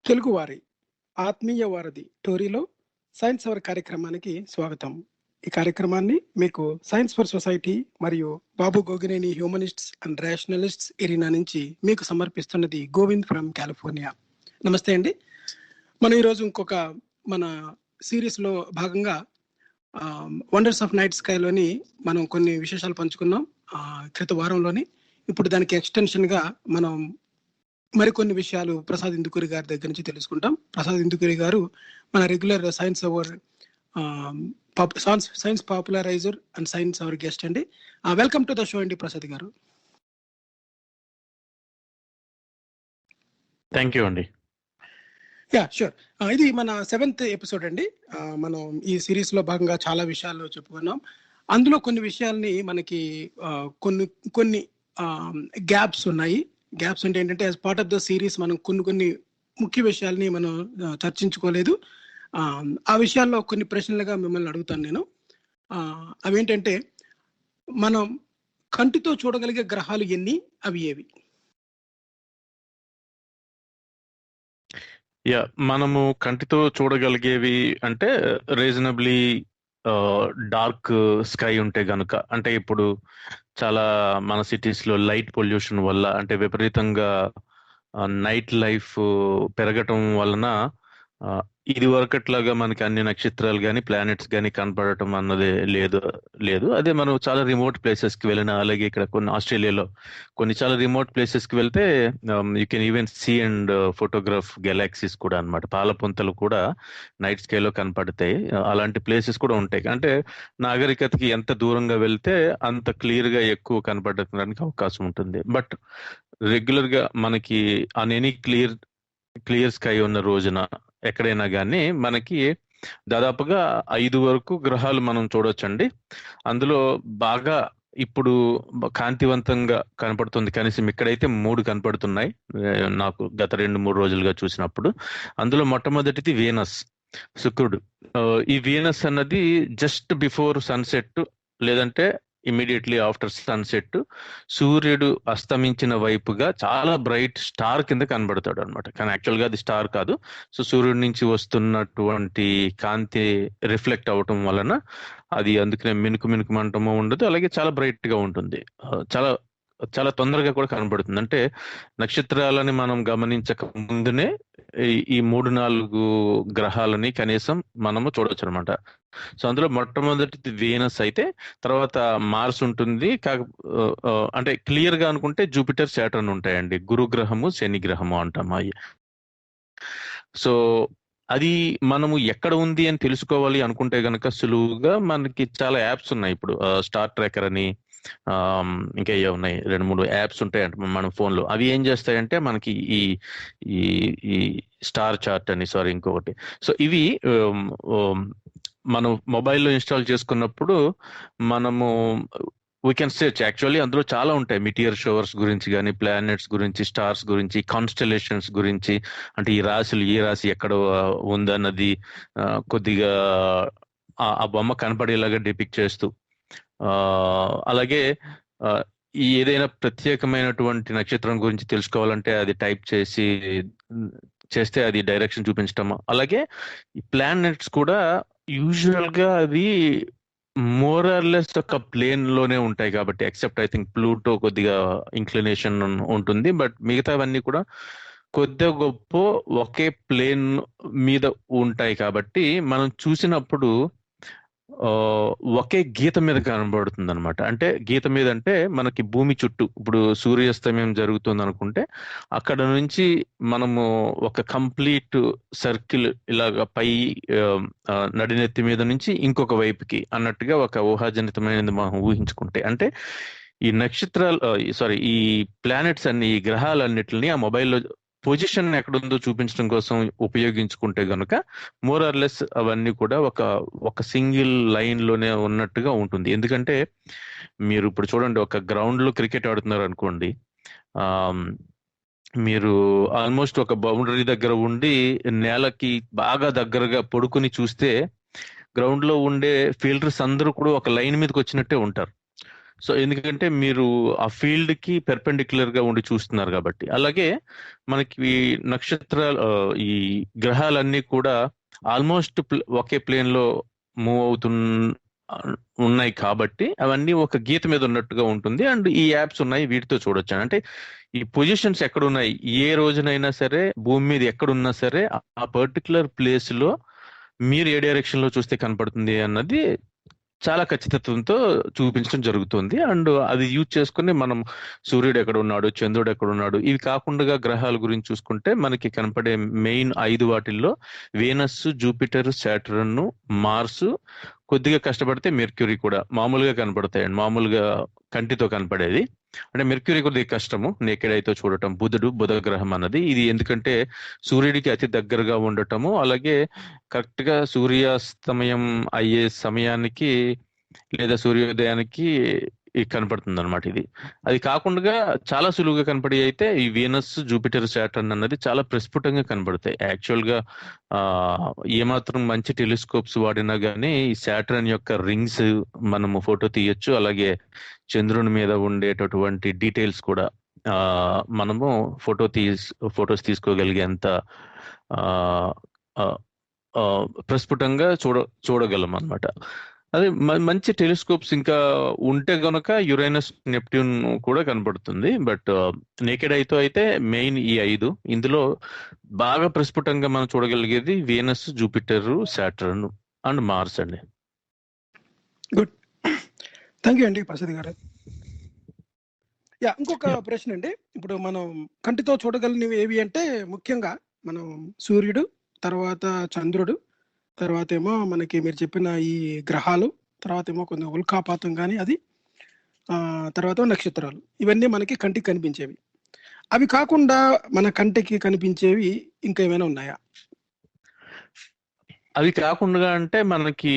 తెలుగువారి ఆత్మీయ వారధి టోరీలో సైన్స్ అవర్ కార్యక్రమానికి స్వాగతం. ఈ కార్యక్రమాన్ని మీకు సైన్స్ ఫర్ సొసైటీ మరియు Babu Gogineni humanists and rationalists arena నుంచి మీకు సమర్పిస్తున్నది గోవింద్ ఫ్రమ్ కాలిఫోర్నియా. నమస్తే అండి. మనం ఈరోజు ఇంకొక మన సిరీస్లో భాగంగా వండర్స్ ఆఫ్ నైట్ స్కైలోని మనం కొన్ని విశేషాలు పంచుకున్నాం క్రిత వారంలోని. ఇప్పుడు దానికి ఎక్స్టెన్షన్గా మనం మరికొన్ని విషయాలు ప్రసాద్ ఇందుకూరి గారి దగ్గర నుంచి తెలుసుకుంటాం. ప్రసాద్ ఇందుకూరి గారు మన regular science our science popularizer and science our guest అండి. వెల్కమ్ టు ద షో అండి ప్రసాద్ గారు. థ్యాంక్ యూ అండి. Yeah sure. ఇది మన 7th ఎపిసోడ్ అండి. మనం ఈ సిరీస్ లో భాగంగా చాలా విషయాలు చెప్పుకున్నాం. అందులో కొన్ని విషయాల్ని మనకి కొన్ని గ్యాప్స్ ఉన్నాయి. గ్యాప్స్ అంటే ఏంటంటే as part of the series మనం కొన్ని ముఖ్య విషయాల్ని మనం చర్చించుకోలేదు. ఆ విషయాల్లో కొన్ని ప్రశ్నలుగా మిమ్మల్ని అడుగుతాను నేను. అవేంటంటే, మనం కంటితో చూడగలిగే గ్రహాలు ఎన్ని, అవి ఏవి? మనము కంటితో చూడగలిగేవి అంటే రీజనబ్లీ డార్క్ స్కై ఉంటే గనుక, అంటే ఇప్పుడు చాలా మన సిటీస్ లో లైట్ పొల్యూషన్ వల్ల, అంటే విపరీతంగా నైట్ లైఫ్ పెరగటం వలన ఇది వరకట్లాగా మనకి అన్ని నక్షత్రాలు కానీ ప్లానెట్స్ కానీ కనపడటం అన్నది లేదు. అదే మనం చాలా రిమోట్ ప్లేసెస్ కి వెళ్ళినా, అలాగే ఇక్కడ కొన్ని ఆస్ట్రేలియాలో కొన్ని చాలా రిమోట్ ప్లేసెస్ కి వెళ్తే you can even see and photograph galaxies కూడా అనమాట. పాలపుంతలు కూడా నైట్ స్కైలో కనపడతాయి. అలాంటి ప్లేసెస్ కూడా ఉంటాయి. అంటే నాగరికతకి ఎంత దూరంగా వెళ్తే అంత క్లియర్ గా ఎక్కువ కనపడడానికి అవకాశం ఉంటుంది. బట్ రెగ్యులర్ గా మనకి ఆన్ ఎనీ క్లియర్ స్కై ఉన్న రోజున ఎక్కడైనా కానీ మనకి దాదాపుగా 5 వరకు గ్రహాలు మనం చూడొచ్చండి. అందులో బాగా ఇప్పుడు కాంతివంతంగా కనపడుతుంది. కనీసం ఇక్కడైతే 3 కనపడుతున్నాయి నాకు గత 2-3 రోజులుగా చూసినప్పుడు. అందులో మొట్టమొదటిది వీనస్, శుక్రుడు. ఈ వీనస్ అన్నది జస్ట్ బిఫోర్ సన్సెట్ లేదంటే ఇమీడియట్లీ ఆఫ్టర్ సన్సెట్ సూర్యుడు అస్తమించిన వైపుగా చాలా బ్రైట్ స్టార్ కింద కనబడతాడు అనమాట. కానీ యాక్చువల్గా అది స్టార్ కాదు. సో సూర్యుడి నుంచి వస్తున్నటువంటి కాంతి రిఫ్లెక్ట్ అవటం వలన అది అందుకనే మినుకుమంటము ఉండదు, అలాగే చాలా బ్రైట్ గా ఉంటుంది. చాలా చాలా తొందరగా కూడా కనబడుతుంది. అంటే నక్షత్రాలని మనం గమనించక ముందునే ఈ 3-4 గ్రహాలని కనీసం మనము చూడవచ్చు అనమాట. సో అందులో మొట్టమొదటిది వీనస్ అయితే, తర్వాత మార్స్ ఉంటుంది. అంటే క్లియర్ గా అనుకుంటే జూపిటర్, సాటర్న్ ఉంటాయండి. గురుగ్రహము, శని గ్రహము అంటాం అవి. సో అది మనము ఎక్కడ ఉంది అని తెలుసుకోవాలి అనుకుంటే గనక సులువుగా మనకి చాలా యాప్స్ ఉన్నాయి. ఇప్పుడు స్టార్ ట్రాకర్ అని ఇంకా ఏ ఉన్నాయి, 2-3 యాప్స్ ఉంటాయంట మన ఫోన్లో. అవి ఏం చేస్తాయంటే మనకి ఈ స్టార్ చార్ట్ అని, ఇంకొకటి. సో ఇవి మనం మొబైల్లో ఇన్స్టాల్ చేసుకున్నప్పుడు మనము వీ కెన్ సెర్చ్. యాక్చువల్లీ అందులో చాలా ఉంటాయి. మిటియర్ షవర్స్ గురించి కానీ, ప్లానెట్స్ గురించి, స్టార్స్ గురించి, కాన్స్టలేషన్స్ గురించి, అంటే ఈ రాశులు ఏ రాశి ఎక్కడ ఉందన్నది కొద్దిగా ఆ బొమ్మ కనపడేలాగా డిపిక్ట్ చేస్తూ, అలాగే ఏదైనా ప్రత్యేకమైనటువంటి నక్షత్రం గురించి తెలుసుకోవాలంటే అది టైప్ చేస్తే అది డైరెక్షన్ చూపించటం. అలాగే ఈ ప్లానెట్స్ కూడా యూజువల్ గా అవి మోర్ ఆర్ లెస్ ఒక ప్లేన్ లోనే ఉంటాయి కాబట్టి, ఎక్సెప్ట్ ఐ థింక్ ప్లూటో కొద్దిగా ఇంక్లినేషన్ ఉంటుంది. బట్ మిగతావన్నీ కూడా కొద్దిగా గొప్ప ఒకే ప్లేన్ మీద ఉంటాయి కాబట్టి మనం చూసినప్పుడు ఒకే గీత మీద కనబడుతుంది అనమాట. అంటే గీత మీద అంటే మనకి భూమి చుట్టూ ఇప్పుడు సూర్యాస్తమయం జరుగుతుంది అనుకుంటే అక్కడ నుంచి మనము ఒక కంప్లీట్ సర్కిల్ ఇలాగ పై నడినెత్తి మీద నుంచి ఇంకొక వైపుకి అన్నట్టుగా ఒక ఊహాజనితమైనది మనం ఊహించుకుంటే, అంటే ఈ నక్షత్రాలు ఈ ప్లానెట్స్ అన్ని, ఈ గ్రహాలన్నిటిని ఆ మొబైల్లో పొజిషన్ ఎక్కడుందో చూపించడం కోసం ఉపయోగించుకుంటే గనుక మోర్ ఆర్ లెస్ అవన్నీ కూడా ఒక సింగిల్ లైన్ లోనే ఉన్నట్టుగా ఉంటుంది. ఎందుకంటే మీరు ఇప్పుడు చూడండి, ఒక గ్రౌండ్ లో క్రికెట్ ఆడుతున్నారు అనుకోండి, మీరు ఆల్మోస్ట్ ఒక బౌండరీ దగ్గర ఉండి నేలకి బాగా దగ్గరగా పడుకుని చూస్తే గ్రౌండ్ లో ఉండే ఫీల్డర్స్ అందరూ కూడా ఒక లైన్ మీదకి వచ్చినట్టే ఉంటారు. సో ఎందుకంటే మీరు ఆ ఫీల్డ్ కి పెర్పెండిక్యులర్ గా ఉండి చూస్తున్నారు కాబట్టి. అలాగే మనకి ఈ నక్షత్రాలు ఈ గ్రహాలన్నీ కూడా ఆల్మోస్ట్ ఒకే ప్లేన్ లో మూవ్ ఉన్నాయి కాబట్టి అవన్నీ ఒక గీత మీద ఉన్నట్టుగా ఉంటుంది. అండ్ ఈ యాప్స్ ఉన్నాయి, వీటితో చూడొచ్చు. అంటే ఈ పొజిషన్స్ ఎక్కడ ఉన్నాయి, ఏ రోజునైనా సరే భూమి మీద ఎక్కడున్నా సరే ఆ పర్టికులర్ ప్లేస్ లో మీరు ఏ డైరెక్షన్ లో చూస్తే కనపడుతుంది అన్నది చాలా ఖచ్చితత్వంతో చూపించడం జరుగుతుంది. అండ్ అది యూజ్ చేసుకుని మనం సూర్యుడు ఎక్కడ ఉన్నాడు, చంద్రుడు ఎక్కడ ఉన్నాడు, ఇవి కాకుండా గ్రహాల గురించి చూసుకుంటే మనకి కనపడే మెయిన్ 5 వాటిల్లో వీనస్, జూపిటర్, సాటర్న్, మార్స్, కొద్దిగా కష్టపడితే మెర్క్యూరీ కూడా మామూలుగా కనపడతాయండి, మామూలుగా కంటితో కనపడేది. అంటే మెర్క్యూరీ కొద్దిగా కష్టము నేకెడ్ అయితే చూడటం. బుధ గ్రహం అన్నది ఇది ఎందుకంటే సూర్యుడికి అతి దగ్గరగా ఉండటము, అలాగే కరెక్ట్ గా సూర్యాస్తమయం అయ్యే సమయానికి లేదా సూర్యోదయానికి కనపడుతుంది అనమాట ఇది. అది కాకుండా చాలా సులువుగా కనపడి అయితే ఈ వీనస్, జూపిటర్, సాటర్న్ అన్నది చాలా ప్రస్ఫుటంగా కనబడతాయి. యాక్చువల్ గా ఆ ఏమాత్రం మంచి టెలిస్కోప్స్ వాడినా గానీ ఈ సాటర్న్ యొక్క రింగ్స్ మనము ఫోటో తీయొచ్చు. అలాగే చంద్రుని మీద ఉండేటటువంటి డీటెయిల్స్ కూడా మనము ఫొటోస్ తీసుకోగలిగేంత ఆ ఆ, ఆ, ప్రస్ఫుటంగా చూడగలం అన్నమాట. అదే మంచి టెలిస్కోప్స్ ఇంకా ఉంటే గనక యురేనస్, నెప్ట్యూన్ కూడా కనపడుతుంది. బట్ నేకెడ్ అయితే మెయిన్ ఈ 5. ఇందులో బాగా ప్రస్ఫుటంగా మనం చూడగలిగేది Venus, Jupiter, Saturn and Mars అండి. గుడ్, థ్యాంక్ యూ అండి ప్రసాద్ గారు. ఇంకొక ప్రశ్న అండి. ఇప్పుడు మనం కంటితో చూడగలిగినవి ఏవి అంటే ముఖ్యంగా మనం సూర్యుడు, తర్వాత చంద్రుడు, తర్వాత ఏమో మనకి మీరు చెప్పిన ఈ గ్రహాలు, తర్వాత ఏమో కొన్ని ఉల్కాపాతం కానీ అది, తర్వాత నక్షత్రాలు, ఇవన్నీ మనకి కంటికి కనిపించేవి. అవి కాకుండా మన కంటికి కనిపించేవి ఇంకా ఏమైనా ఉన్నాయా? అవి కాకుండా అంటే మనకి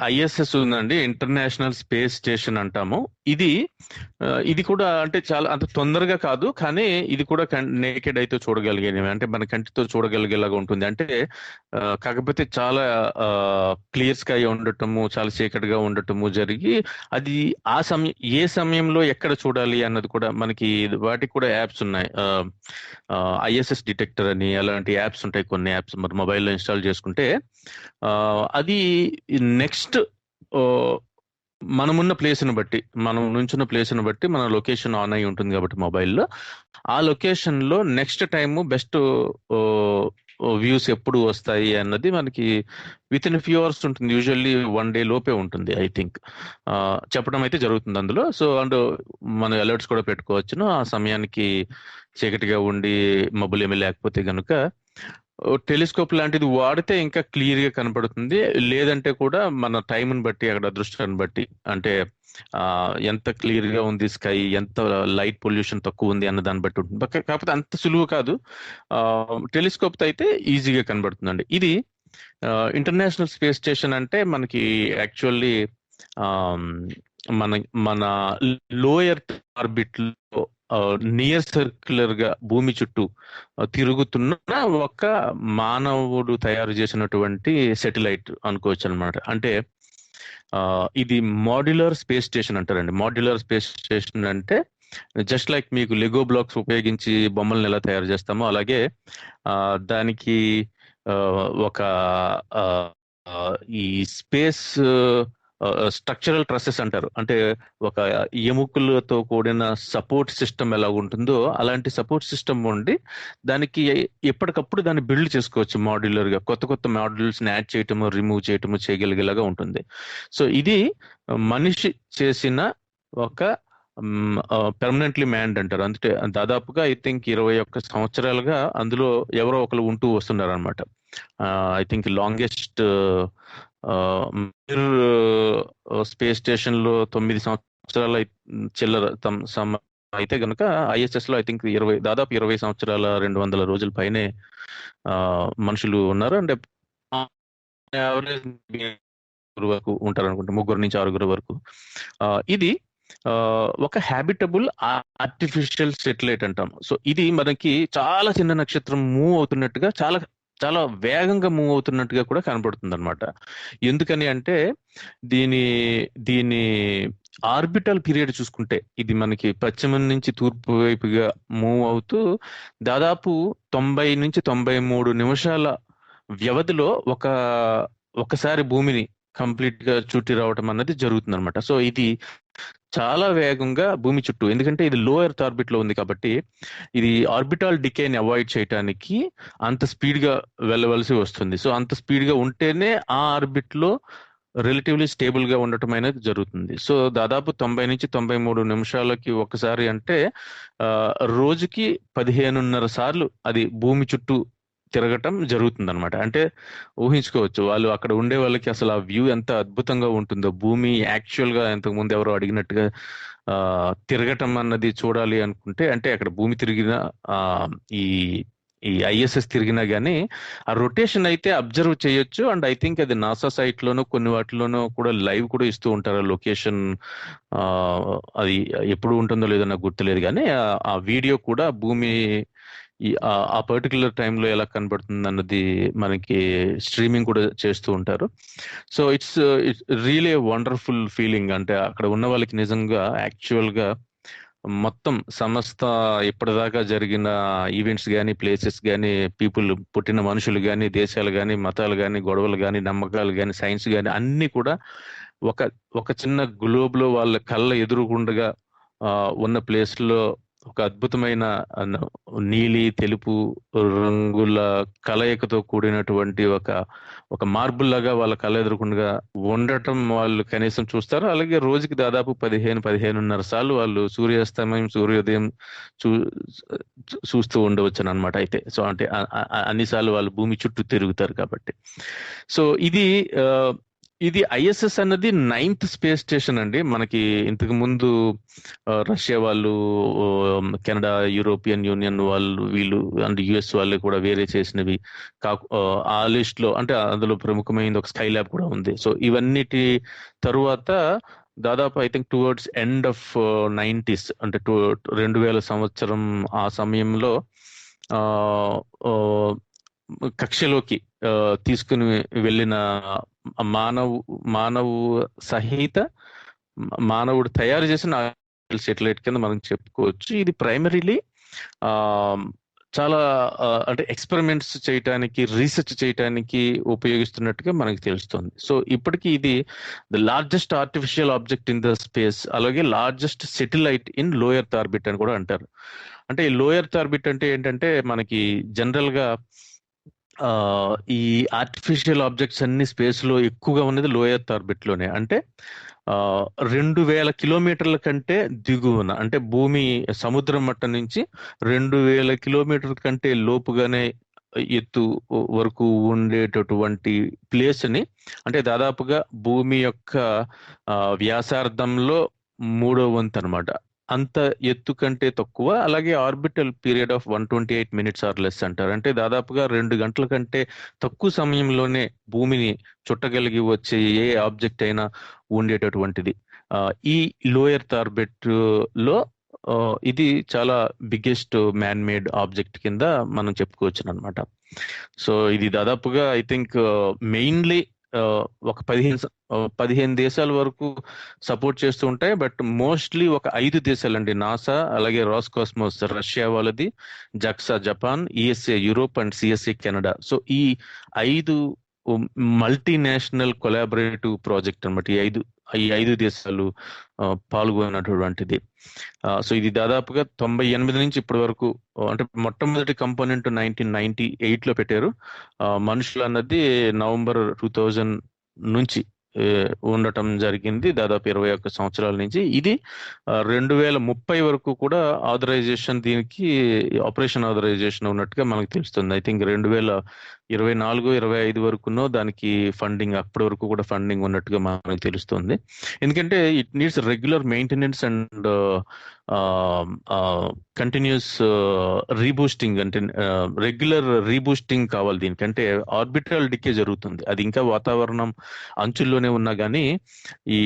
ఐఎస్ఎస్ ఉందండి, ఇంటర్నేషనల్ స్పేస్ స్టేషన్ అంటాము. ఇది కూడా అంటే చాలా అంత తొందరగా కాదు, కానీ ఇది కూడా నేకెడ్ అయితే చూడగలిగేది, అంటే మన కంటితో చూడగలిగేలాగా ఉంటుంది. అంటే కాకపోతే చాలా క్లియర్ స్కై ఉండటము, చాలా చీకటిగా ఉండటము జరిగి అది ఏ సమయంలో ఎక్కడ చూడాలి అన్నది కూడా మనకి వాటికి కూడా యాప్స్ ఉన్నాయి. ఐఎస్ఎస్ డిటెక్టర్ అని అలాంటి యాప్స్ ఉంటాయి, కొన్ని యాప్స్ మరి మొబైల్లో ఇన్స్టాల్ చేసుకుంటే అది నెక్స్ట్ మనమున్న ప్లేస్ని బట్టి, మనం నుంచున్న ప్లేస్ని బట్టి మన లొకేషన్ ఆన్ అయి ఉంటుంది కాబట్టి మొబైల్లో ఆ లొకేషన్ లో నెక్స్ట్ టైం బెస్ట్ వ్యూస్ ఎప్పుడు వస్తాయి అన్నది మనకి విత్ ఇన్ ఫ్యూ అవర్స్ ఉంటుంది. యూజువల్లీ 1 day లోపే ఉంటుంది, ఐ థింక్ చెప్పడం అయితే జరుగుతుంది అందులో. సో అండ్ మనం అలర్ట్స్ కూడా పెట్టుకోవచ్చును. ఆ సమయానికి చీకటిగా ఉండి మబ్బులు ఏమీ లేకపోతే గనుక టెలిస్కోప్ లాంటిది వాడితే ఇంకా క్లియర్ గా కనపడుతుంది. లేదంటే కూడా మన టైంని బట్టి, అక్కడ అదృష్టాన్ని బట్టి, అంటే ఎంత క్లియర్ గా ఉంది స్కై, ఎంత లైట్ పొల్యూషన్ తక్కువ ఉంది అన్న దాన్ని బట్టి ఉంటుంది. కాకపోతే అంత సులువు కాదు. టెలిస్కోప్ తో అయితే ఈజీగా కనబడుతుందండి. ఇది ఇంటర్నేషనల్ స్పేస్ స్టేషన్ అంటే మనకి యాక్చువల్లీ మన లోయర్ ఆర్బిట్ లో నియర్ సర్క్యులర్ గా భూమి చుట్టూ తిరుగుతున్న ఒక మానవుడు తయారు చేసినటువంటి సెటిలైట్ అనుకోవచ్చు అనమాట. అంటే ఇది మాడ్యులర్ స్పేస్ స్టేషన్ అంటారండి. మాడ్యులర్ స్పేస్ స్టేషన్ అంటే జస్ట్ లైక్ మీకు లెగో బ్లాక్స్ ఉపయోగించి బొమ్మలను ఎలా తయారు చేస్తామో అలాగే దానికి ఒక ఈ స్పేస్ స్ట్రక్చరల్ ట్రసెస్ అంటారు. అంటే ఒక ఎముకలతో కూడిన సపోర్ట్ సిస్టమ్ ఎలా ఉంటుందో అలాంటి సపోర్ట్ సిస్టమ్ ఉండి దానికి ఎప్పటికప్పుడు దాన్ని బిల్డ్ చేసుకోవచ్చు మాడ్యులర్ గా. కొత్త కొత్త మాడ్యూల్స్ ని యాడ్ చేయటము, రిమూవ్ చేయటము చేయగలిగేలాగా ఉంటుంది. సో ఇది మనిషి చేసిన ఒక పెర్మనెంట్లీ మ్యాన్డ్ అంటారు. అంటే దాదాపుగా ఐ థింక్ 21 సంవత్సరాలుగా అందులో ఎవరో ఒకరు ఉంటూ వస్తున్నారు అనమాట. I think longest space station లో 9 సంవత్సరాల చిల్లర అయితే గనక ఐఎస్ఎస్ లో ఐ థింక్ దాదాపు 20 సంవత్సరాల 200 రోజుల పైనే మనుషులు ఉన్నారు. అంటే యావరేజ్ వరకు ఉంటారు అనుకుంటా, 3 నుంచి 6 వరకు. ఇది ఒక హ్యాబిటబుల్ ఆర్టిఫిషియల్ సెటిలైట్ అంటాం. సో ఇది మనకి చాలా చిన్న నక్షత్రం మూవ్ అవుతున్నట్టుగా, చాలా చాలా వేగంగా మూవ్ అవుతున్నట్టుగా కూడా కనపడుతుంది అనమాట. ఎందుకని అంటే దీని ఆర్బిటల్ పీరియడ్ చూసుకుంటే ఇది మనకి పశ్చిమం నుంచి తూర్పు వైపుగా మూవ్ అవుతూ దాదాపు 90 నుంచి 93 నిమిషాల వ్యవధిలో ఒకసారి భూమిని కంప్లీట్ గా చుట్టి రావటం అన్నది జరుగుతుంది అనమాట. సో ఇది చాలా వేగంగా భూమి చుట్టూ, ఎందుకంటే ఇది లో ఎర్త్ ఆర్బిట్ లో ఉంది కాబట్టి ఇది ఆర్బిటాల్ డికేని అవాయిడ్ చేయడానికి అంత స్పీడ్ గా వెళ్ళవలసి వస్తుంది. సో అంత స్పీడ్ గా ఉంటేనే ఆ ఆర్బిట్ లో రిలేటివ్లీ స్టేబుల్ గా ఉండటం అనేది జరుగుతుంది. సో దాదాపు 90 నుంచి 93 నిమిషాలకి ఒకసారి అంటే రోజుకి 15.5 సార్లు అది భూమి చుట్టూ తిరగటం జరుగుతుంది అనమాట. అంటే ఊహించుకోవచ్చు వాళ్ళు అక్కడ ఉండే వాళ్ళకి అసలు ఆ వ్యూ ఎంత అద్భుతంగా ఉంటుందో, భూమి యాక్చువల్ గా ఇంతకు ముందు ఎవరో అడిగినట్టుగా తిరగటం అన్నది చూడాలి అనుకుంటే, అంటే అక్కడ భూమి తిరిగిన ఈ ఈ ఐఎస్ఎస్ తిరిగినా గానీ ఆ రొటేషన్ అయితే అబ్జర్వ్ చేయొచ్చు. అండ్ ఐ థింక్ అది నాసా సైట్ లోనో కొన్ని వాటిలోనో కూడా లైవ్ కూడా ఇస్తూ ఉంటారు లొకేషన్. అది ఎప్పుడు ఉంటుందో లేదో నాకు గుర్తులేదు, కానీ ఆ వీడియో కూడా భూమి ఆ పర్టికులర్ టైంలో ఎలా కనబడుతుంది అన్నది మనకి స్ట్రీమింగ్ కూడా చేస్తూ ఉంటారు. So it's really wonderful feeling. అంటే అక్కడ ఉన్న వాళ్ళకి నిజంగా యాక్చువల్ గా మొత్తం సమస్త ఇప్పటిదాకా జరిగిన ఈవెంట్స్ కానీ, ప్లేసెస్ కానీ, పీపుల్, పుట్టిన మనుషులు కానీ, దేశాలు కానీ, మతాలు కానీ, గొడవలు కానీ, నమ్మకాలు కానీ, సైన్స్ కానీ అన్ని కూడా ఒక ఒక చిన్న గ్లోబ్ లో వాళ్ళ కళ్ళ ఎదురుగుండగా ఉన్న ప్లేస్ లో ఒక అద్భుతమైన నీలి తెలుపు రంగుల కలయికతో కూడినటువంటి ఒక మార్బుల్ లాగా వాళ్ళ కళ్ళ ఎదురుకుండా ఉండటం వాళ్ళు కనీసం చూస్తారు. అలాగే రోజుకి దాదాపు 15-15.5 సార్లు వాళ్ళు సూర్యాస్తమయం, సూర్యోదయం చూస్తూ ఉండవచ్చు అనమాట. అయితే సో అంటే అన్నిసార్లు వాళ్ళు భూమి చుట్టూ తిరుగుతారు కాబట్టి. సో ఇది ఐఎస్ఎస్ అన్నది 9th స్పేస్ స్టేషన్ అండి. మనకి ఇంతకు ముందు రష్యా వాళ్ళు, కెనడా, యూరోపియన్ యూనియన్ వాళ్ళు, వీళ్ళు అండ్ యుఎస్ వాళ్ళు కూడా వేరే చేసినవి ఆ లిస్ట్ లో, అంటే అందులో ప్రముఖమైనది ఒక స్కై ల్యాబ్ కూడా ఉంది. సో ఇవన్నిటి తరువాత దాదాపు I think towards end of 90s, అంటే 2000 సంవత్సరం ఆ సమయంలో కక్షలోకి తీసుకుని వెళ్ళిన మానవుడు తయారు చేసిన శాటిలైట్ కింద మనం చెప్పుకోవచ్చు. ఇది ప్రైమరీలీ చాలా అంటే ఎక్స్పెరిమెంట్స్ చేయటానికి, రీసెర్చ్ చేయటానికి ఉపయోగిస్తున్నట్టుగా మనకి తెలుస్తుంది. సో ఇప్పటికీ ఇది the largest artificial object in the space, అలాగే లార్జెస్ట్ సెటిలైట్ ఇన్ లో ఎర్త్ ఆర్బిట్ అని కూడా అంటారు. అంటే ఈ లో ఎర్త్ ఆర్బిట్ అంటే ఏంటంటే మనకి జనరల్ గా ఈ ఆర్టిఫిషియల్ ఆబ్జెక్ట్స్ అన్ని స్పేస్ లో ఎక్కువగా ఉన్నది లో ఎర్త్ ఆర్బిట్ లోనే. అంటే 2000 కిలోమీటర్ల కంటే దిగువన, అంటే భూమి సముద్రం మట్టం నుంచి 2000 కిలోమీటర్ల కంటే లోపుగానే ఎత్తు వరకు ఉండేటటువంటి ప్లేస్ ని, అంటే దాదాపుగా భూమి యొక్క వ్యాసార్థంలో 3వ వంతు అనమాట, అంత ఎత్తు కంటే తక్కువ. అలాగే orbital period of 128 minutes or less అంటారు. అంటే దాదాపుగా 2 గంటల కంటే తక్కువ సమయంలోనే భూమిని చుట్టగలిగి వచ్చే ఏ ఆబ్జెక్ట్ అయినా ఉండేటటువంటిది. ఈ లో ఎర్త్ ఆర్బిట్ లో ఇది చాలా బిగ్గెస్ట్ మ్యాన్ మేడ్ ఆబ్జెక్ట్ కింద మనం చెప్పుకోవచ్చు అనమాట. సో ఇది దాదాపుగా ఐ థింక్ మెయిన్లీ ఒక 15 దేశాల వరకు సపోర్ట్ చేస్తూ ఉంటాయి. బట్ మోస్ట్లీ ఒక 5 దేశాలండి, నాసా, అలాగే రాస్కాస్మోస్ రష్యా వాళ్ళది, JAXA Japan, ESA Europe and CSA Canada. So ఈ 5 మల్టీనేషనల్ కొలాబరేటివ్ ప్రాజెక్ట్ అనమాట. ఈ ఐదు దేశాలు పాల్గొన్నటువంటిది. సో ఇది దాదాపుగా 98 నుంచి ఇప్పటి వరకు, అంటే మొట్టమొదటి కంపోనెంట్ 1998 లో పెట్టారు. మనుషులు అన్నది నవంబర్ 2000 నుంచి ఉండటం జరిగింది, దాదాపు 21 సంవత్సరాల నుంచి. ఇది 2030 వరకు కూడా ఆథరైజేషన్, దీనికి ఆపరేషన్ ఆథరైజేషన్ ఉన్నట్టుగా మనకు తెలుస్తుంది. ఐ థింక్ 2024-25 వరకునో దానికి ఫండింగ్, అప్పటి వరకు కూడా ఫండింగ్ ఉన్నట్టుగా మనకు తెలుస్తుంది. ఎందుకంటే it needs regular maintenance and continuous reboosting, అంటే రెగ్యులర్ రీబూస్టింగ్ కావాలి దీనికి. అంటే ఆర్బిటల్ డికే జరుగుతుంది, అది ఇంకా వాతావరణం అంచుల్లోనే ఉన్నా కానీ ఈ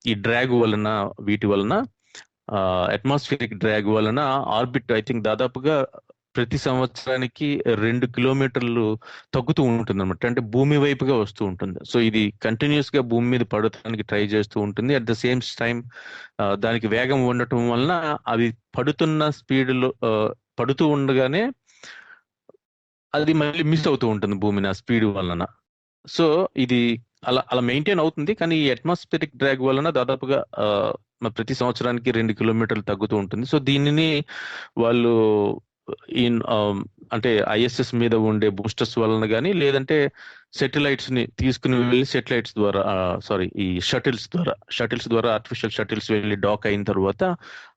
ఈ డ్రాగ్ వలన, వీటి వలన, అట్మాస్ఫియరిక్ డ్రాగ్ వలన ఆర్బిట్ ఐ థింక్ దాదాపుగా ప్రతి సంవత్సరానికి 2 కిలోమీటర్లు తగ్గుతూ ఉంటుంది అనమాట. అంటే భూమి వైపుగా వస్తూ ఉంటుంది. సో ఇది కంటిన్యూస్ గా భూమి మీద పడటానికి ట్రై చేస్తూ ఉంటుంది. అట్ ద సేమ్ టైం దానికి వేగం ఉండటం వలన అవి పడుతున్న స్పీడ్లో పడుతూ ఉండగానే అది మళ్ళీ మిస్ అవుతూ ఉంటుంది భూమిని ఆ స్పీడ్ వలన. సో ఇది అలా అలా మెయింటైన్ అవుతుంది. కానీ ఈ అట్మాస్ఫిరిక్ డ్రాగ్ వలన దాదాపుగా ప్రతి సంవత్సరానికి 2 కిలోమీటర్లు తగ్గుతూ ఉంటుంది. సో దీనిని వాళ్ళు అంటే ఐఎస్ఎస్ మీద ఉండే బూస్టర్స్ వలన కానీ, లేదంటే సెటిలైట్స్ ని తీసుకుని వెళ్ళి సెటిలైట్స్ ద్వారా ఈ షటిల్స్ ద్వారా ఆర్టిఫిషియల్ షటిల్స్ వెళ్ళి డాక్ అయిన తర్వాత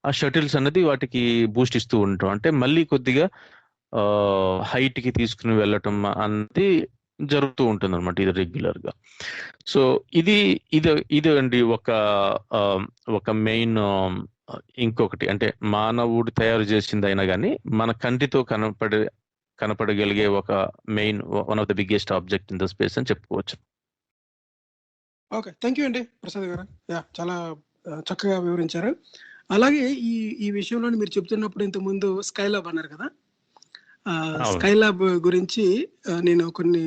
ఆ షటిల్స్ అనేది వాటికి బూస్ట్ ఇస్తూ ఉంటాం. అంటే మళ్ళీ కొద్దిగా హైట్ కి తీసుకుని వెళ్ళటం అనేది జరుగుతూ ఉంటుంది అనమాట, ఇది రెగ్యులర్ గా. సో ఇది అండి ఒక మెయిన్. ఇంకొకటి అంటే మానవుడు తయారు చేసింది అయినా కానీ మన కంటితో కనపడగలిగే ఒక main one of the biggest object in the space అని చెప్పుకోవచ్చు. ఓకే, థ్యాంక్ యూ అండి ప్రసాద్ గారు. చాలా చక్కగా వివరించారు. అలాగే ఈ విషయంలో మీరు చెప్తున్నప్పుడు ఇంతకుముందు స్కైలాబ్ అన్నారు కదా, స్కైలాబ్ గురించి నేను కొన్ని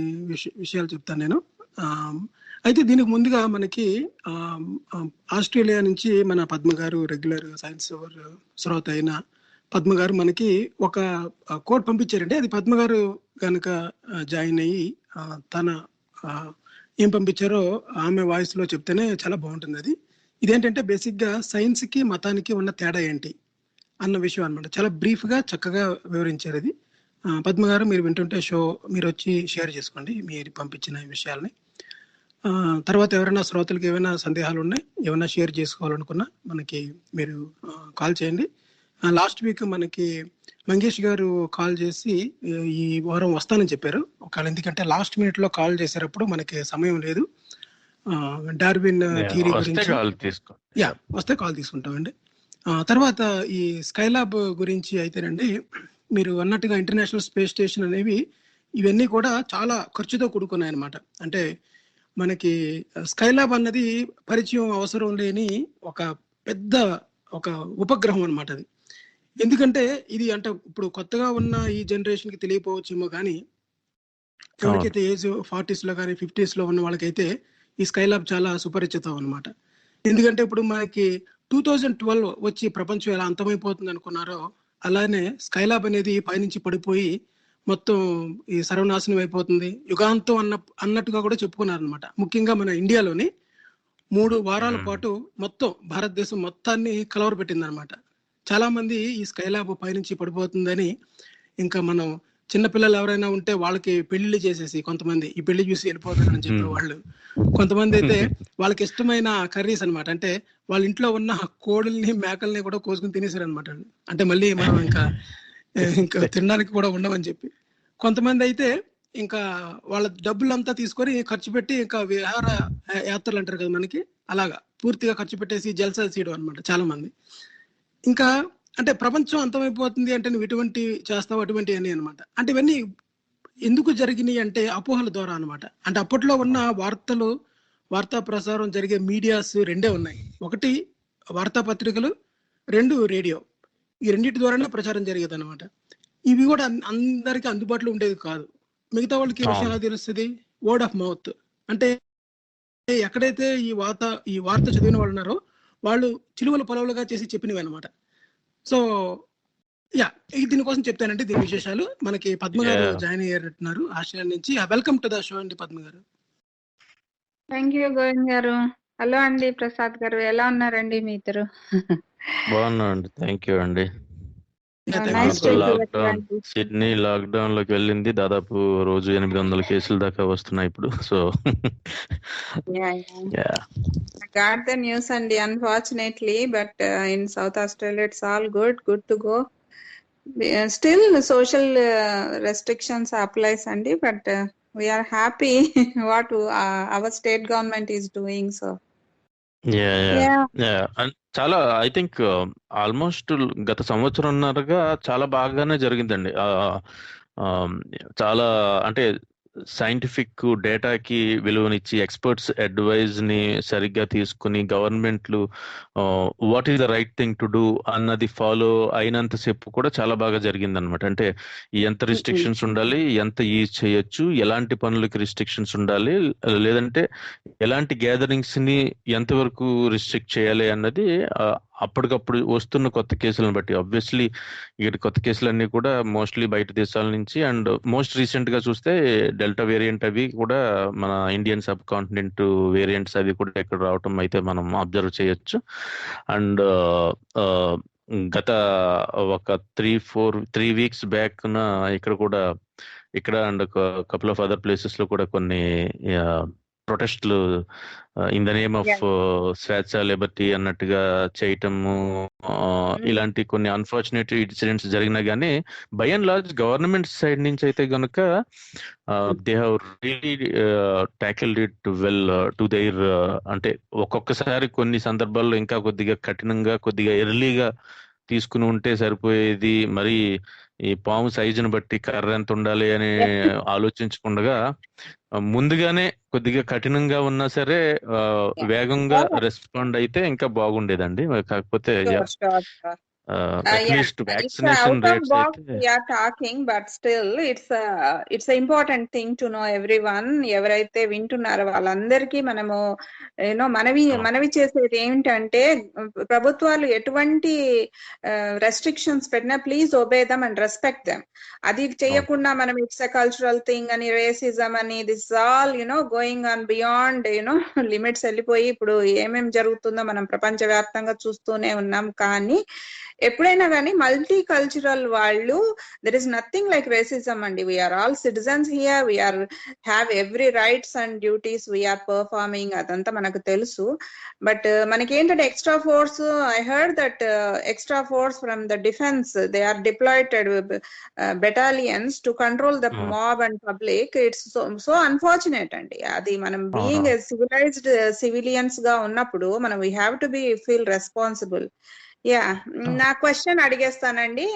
విషయాలు చెప్తాను నేను. అయితే దీనికి ముందుగా మనకి ఆస్ట్రేలియా నుంచి మన పద్మ గారు, రెగ్యులర్ సైన్స్ శ్రోత అయిన పద్మ గారు మనకి ఒక కోడ్ పంపించారంటే, అది పద్మ గారు కనుక జాయిన్ అయ్యి తన ఏం పంపించారో ఆమె వాయిస్ లో చెప్తేనే చాలా బాగుంటుంది. అది ఇదేంటంటే బేసిక్ గా సైన్స్ కి మతానికి ఉన్న తేడా ఏంటి అన్న విషయం అనమాట. చాలా బ్రీఫ్ గా చక్కగా వివరించారు ఇది. పద్మ గారు, మీరు వింటుంటే మీరు వచ్చి షేర్ చేసుకోండి మీరు పంపించిన విషయాల్ని. తర్వాత ఎవరైనా శ్రోతలకు ఏమైనా సందేహాలు ఉన్నాయి, ఏమైనా షేర్ చేసుకోవాలనుకున్నా మనకి మీరు కాల్ చేయండి. లాస్ట్ వీక్ మనకి మంగేష్ గారు కాల్ చేసి ఈ వారం వస్తానని చెప్పారు. ఒకవేళ ఎందుకంటే లాస్ట్ మినిట్ లో కాల్ చేసేటప్పుడు మనకి సమయం లేదు. డార్విన్ థియరీ గురించి వస్తే కాల్ తీసుకుంటామండి. తర్వాత ఈ స్కైలాబ్ గురించి అయితేనండి, మీరు అన్నట్టుగా ఇంటర్నేషనల్ స్పేస్ స్టేషన్ అనేవి ఇవన్నీ కూడా చాలా ఖర్చుతో కూడుకున్నాయి అనమాట. అంటే మనకి స్కైలాబ్ అన్నది పరిచయం అవసరం లేని ఒక పెద్ద ఉపగ్రహం అనమాట అది. ఎందుకంటే ఇది అంటే ఇప్పుడు కొత్తగా ఉన్న ఈ జనరేషన్ కి తెలియపోవచ్చేమో కానీ, ఎవరికైతే ఏజ్ 40s లో కానీ 50s లో ఉన్న వాళ్ళకైతే ఈ స్కైలాబ్ చాలా సుపరిచితం అనమాట. ఎందుకంటే ఇప్పుడు మనకి 2012 వచ్చి ప్రపంచం ఎలా అంతమైపోతుంది అనుకున్నారో, అలానే స్కైలాబ్ అనేది పైనుంచి పడిపోయి మొత్తం ఈ సర్వనాశనం అయిపోతుంది, యుగాంతం అన్నట్టుగా కూడా చెప్పుకున్నారు అనమాట. ముఖ్యంగా మన ఇండియాలోని 3 వారాల పాటు మొత్తం భారతదేశం మొత్తాన్ని కలవరపెట్టింది అనమాట. చాలా మంది ఈ స్కైలాబ్ పైనుంచి పడిపోతుందని, ఇంకా మనం చిన్నపిల్లలు ఎవరైనా ఉంటే వాళ్ళకి పెళ్లిళ్ళు చేసేసి కొంతమంది ఈ పెళ్లి చూసి వెళ్ళిపోతారని చెప్పేవాళ్ళు. కొంతమంది అయితే వాళ్ళకి ఇష్టమైన కర్రీస్ అనమాట, అంటే వాళ్ళ ఇంట్లో ఉన్న కోడుల్ని మేకల్ని కూడా కోసుకుని తినేసారు అనమాట. అంటే మళ్ళీ మనం ఇంకా తినడానికి కూడా ఉండమని చెప్పి. కొంతమంది అయితే ఇంకా వాళ్ళ డబ్బులంతా తీసుకొని ఖర్చు పెట్టి ఇంకా విహార యాత్రలు అంటారు కదా మనకి, అలాగా పూర్తిగా ఖర్చు పెట్టేసి జల్సా చేయడం అనమాట చాలా మంది. ఇంకా అంటే ప్రపంచం అంతమైపోతుంది అంటే నువ్వు ఇటువంటి చేస్తావు అటువంటి అని అనమాట. అంటే ఇవన్నీ ఎందుకు జరిగినాయి అంటే అపోహల ద్వారా అనమాట. అంటే అప్పట్లో ఉన్న వార్తా ప్రసారం జరిగే మీడియాస్ రెండే ఉన్నాయి. ఒకటి వార్తాపత్రికలు, 2 రేడియో. ఈ రెండింటి ద్వారానే ప్రచారం జరిగేది అనమాట. ఇవి కూడా అందరికీ అందుబాటులో ఉండేది కాదు. మిగతా వాళ్ళకి ఈ విషయం ఎలా తెలుస్తుంది? Word of mouth. అంటే ఎక్కడైతే ఈ వార్త చదివిన వాళ్ళు ఉన్నారో వాళ్ళు చిలువల పొలవులుగా చేసి చెప్పినవి అనమాట. సో దీనికోసం చెప్తానంటే దీని విశేషాలు. మనకి పద్మ గారు జాయిన్ అయ్యారంటున్నారు ఆస్ట్రేలియా నుంచి. వెల్కమ్ టు ద షో అండి పద్మ గారు. థ్యాంక్ యూ గోవింద్ గారు. హలో అండి ప్రసాద్ గారు, ఎలా ఉన్నారండి మీ ఇద్దరు? బాగున్నాండి, థ్యాంక్ యూ అండి. సిడ్నీ లాక్డౌన్ లోకి వెళ్ళింది, దాదాపు రోజు 800 కేసుల దాకా వస్తున్నాయి ఇప్పుడు. సో got the news అండి, unfortunately, but in South Australia it's all good to go. Still social restrictions applies అండి, but we are happy what our state government is doing. So చాలా ఐ థింక్ ఆల్మోస్ట్ గత సంవత్సరంన్నరగా చాలా బాగానే జరిగిందండి. చాలా అంటే సైంటిఫిక్ డేటాకి విలువనిచ్చి ఎక్స్పర్ట్స్ అడ్వైజ్ ని సరిగ్గా తీసుకుని గవర్నమెంట్లు what is the right thing to do అన్నది ఫాలో అయినంతసేపు కూడా చాలా బాగా జరిగింది అనమాట. అంటే ఎంత రిస్ట్రిక్షన్స్ ఉండాలి, ఎంత ఈజ్ చేయొచ్చు, ఎలాంటి పనులకి రిస్ట్రిక్షన్స్ ఉండాలి, లేదంటే ఎలాంటి గ్యాదరింగ్స్ ని ఎంతవరకు రిస్ట్రిక్ట్ చేయాలి అన్నది అప్పటికప్పుడు వస్తున్న కొత్త కేసులను బట్టి. ఆబ్వియస్లీ ఇక్కడ కొత్త కేసులన్నీ కూడా మోస్ట్లీ బయట దేశాల నుంచి, అండ్ మోస్ట్ రీసెంట్ గా చూస్తే డెల్టా వేరియంట్ అవి కూడా మన ఇండియన్ సబ్ కాంటినెంట్ వేరియంట్స్ అవి కూడా ఇక్కడ రావటం అయితే మనం అబ్జర్వ్ చేయొచ్చు. అండ్ గత ఒక 3 వీక్స్ బ్యాక్ ఇక్కడ and couple of other places లో కూడా కొన్ని ప్రొటెస్ట్లు ఇన్ ద నేమ్ ఆఫ్ స్వేచ్ఛ, లిబర్టీ అన్నట్టుగా చేయటము, ఇలాంటి కొన్ని అన్ఫార్చునేట్ ఇన్సిడెంట్స్ జరిగినా గానీ by and large government side నుంచి అయితే గనుక they have really tackled it well to there. అంటే ఒక్కొక్కసారి కొన్ని సందర్భాల్లో ఇంకా కొద్దిగా కఠినంగా, కొద్దిగా ఎర్లీగా తీసుకుని ఉంటే సరిపోయేది. మరి ఈ పాము సైజును బట్టి కర్ర ఎంత ఉండాలి అని ఆలోచించకుండా ముందుగానే కొద్దిగా కఠినంగా ఉన్నా సరే వేగంగా రెస్పాండ్ అయితే ఇంకా బాగుండేదండి. కాకపోతే అట్లీస్ట్ వ్యాక్సినేషన్ రేట్స్ అయితే we are talking, but still it's a important thing to know everyone. ఎవరైతే వింటున్నారో వాళ్ళందరికీ మనము మనవి చేసేది ఏమిటంటే, ప్రభుత్వాలు ఎటువంటి రెస్ట్రిక్షన్స్ పెట్టినా please obey them and respect them. అది చేయకుండా మనం ఇట్స్ ఎ కల్చరల్ థింగ్ అని, రేసిజం అని, this all going on beyond limits వెళ్ళిపోయి ఇప్పుడు ఏమేమి జరుగుతుందో మనం ప్రపంచవ్యాప్తంగా చూస్తూనే ఉన్నాం. కానీ ఎప్పుడైనా కానీ మల్టీ కల్చరల్ వాళ్ళు, there is nothing like racism అండి. We are all citizens here, we are have every rights and duties we are performing, అదంతా మనకు తెలుసు. బట్ మనకేంటంటే extra force, I heard that extra force from the defence, they are deployed battalions to control the mob and public. It's so unfortunate అండి. అది మనం being civilised civilians గా ఉన్నప్పుడు మనం we have to be feel responsible. Yeah, నా question అడిగేస్తానండి.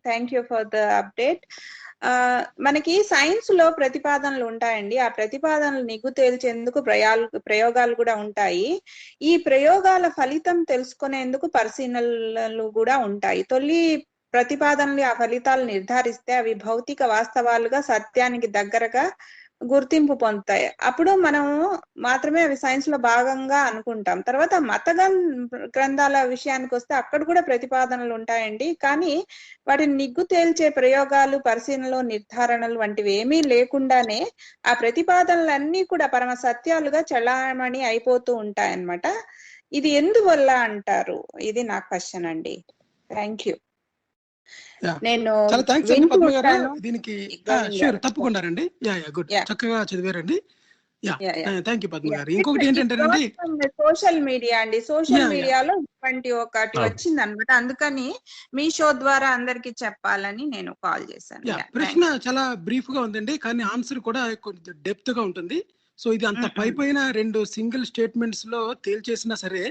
Thank you for the update. మనకి science లో ప్రతిపాదనలు ఉంటాయండి. ఆ ప్రతిపాదనలు నిగ్గు తేల్చేందుకు ప్రయోగాలు కూడా ఉంటాయి. ఈ ప్రయోగాల ఫలితం తెలుసుకునేందుకు పరిశీలనలు కూడా ఉంటాయి. తొలి ప్రతిపాదనలు ఆ ఫలితాలు నిర్ధారిస్తే అవి భౌతిక వాస్తవాలుగా సత్యానికి దగ్గరగా గుర్తింపు పొందుతాయి. అప్పుడు మనం మాత్రమే అవి సైన్స్ లో భాగంగా అనుకుంటాం. తర్వాత మత గ్రంథాల విషయానికి వస్తే అక్కడ కూడా ప్రతిపాదనలు ఉంటాయండి. కానీ వాటిని నిగ్గు తేల్చే ప్రయోగాలు, పరిశీలనలు, నిర్ధారణలు వంటివి ఏమీ లేకుండానే ఆ ప్రతిపాదనలన్నీ కూడా పరమ సత్యాలుగా చలామణి అయిపోతూ ఉంటాయన్నమాట. ఇది ఎందువల్ల అంటారు? ఇది నా క్వశ్చన్ అండి. Thank you. నేను చాలా థ్యాంక్స్ అండి పద్మ గారు. దీనికి షూర్ తప్పకుండా రండి. గుడ్, చక్కగా చదివారండి. థ్యాంక్ యూ పద్మ గారు. ఇంకొకటి ఏంటంటే సోషల్ మీడియా అండి, సోషల్ మీడియాలో ఇటువంటి ఒకటి వచ్చింది అనమాట. అందుకని మీ షో ద్వారా అందరికి చెప్పాలని నేను కాల్ చేశాను. ప్రశ్న చాలా బ్రీఫ్ గా ఉందండి, కానీ ఆన్సర్ కూడా కొంచెం డెప్త్ గా ఉంటుంది. సో ఇది అంత పైపైన 2 సింగిల్ స్టేట్మెంట్స్ లో తేల్చేసినా సరే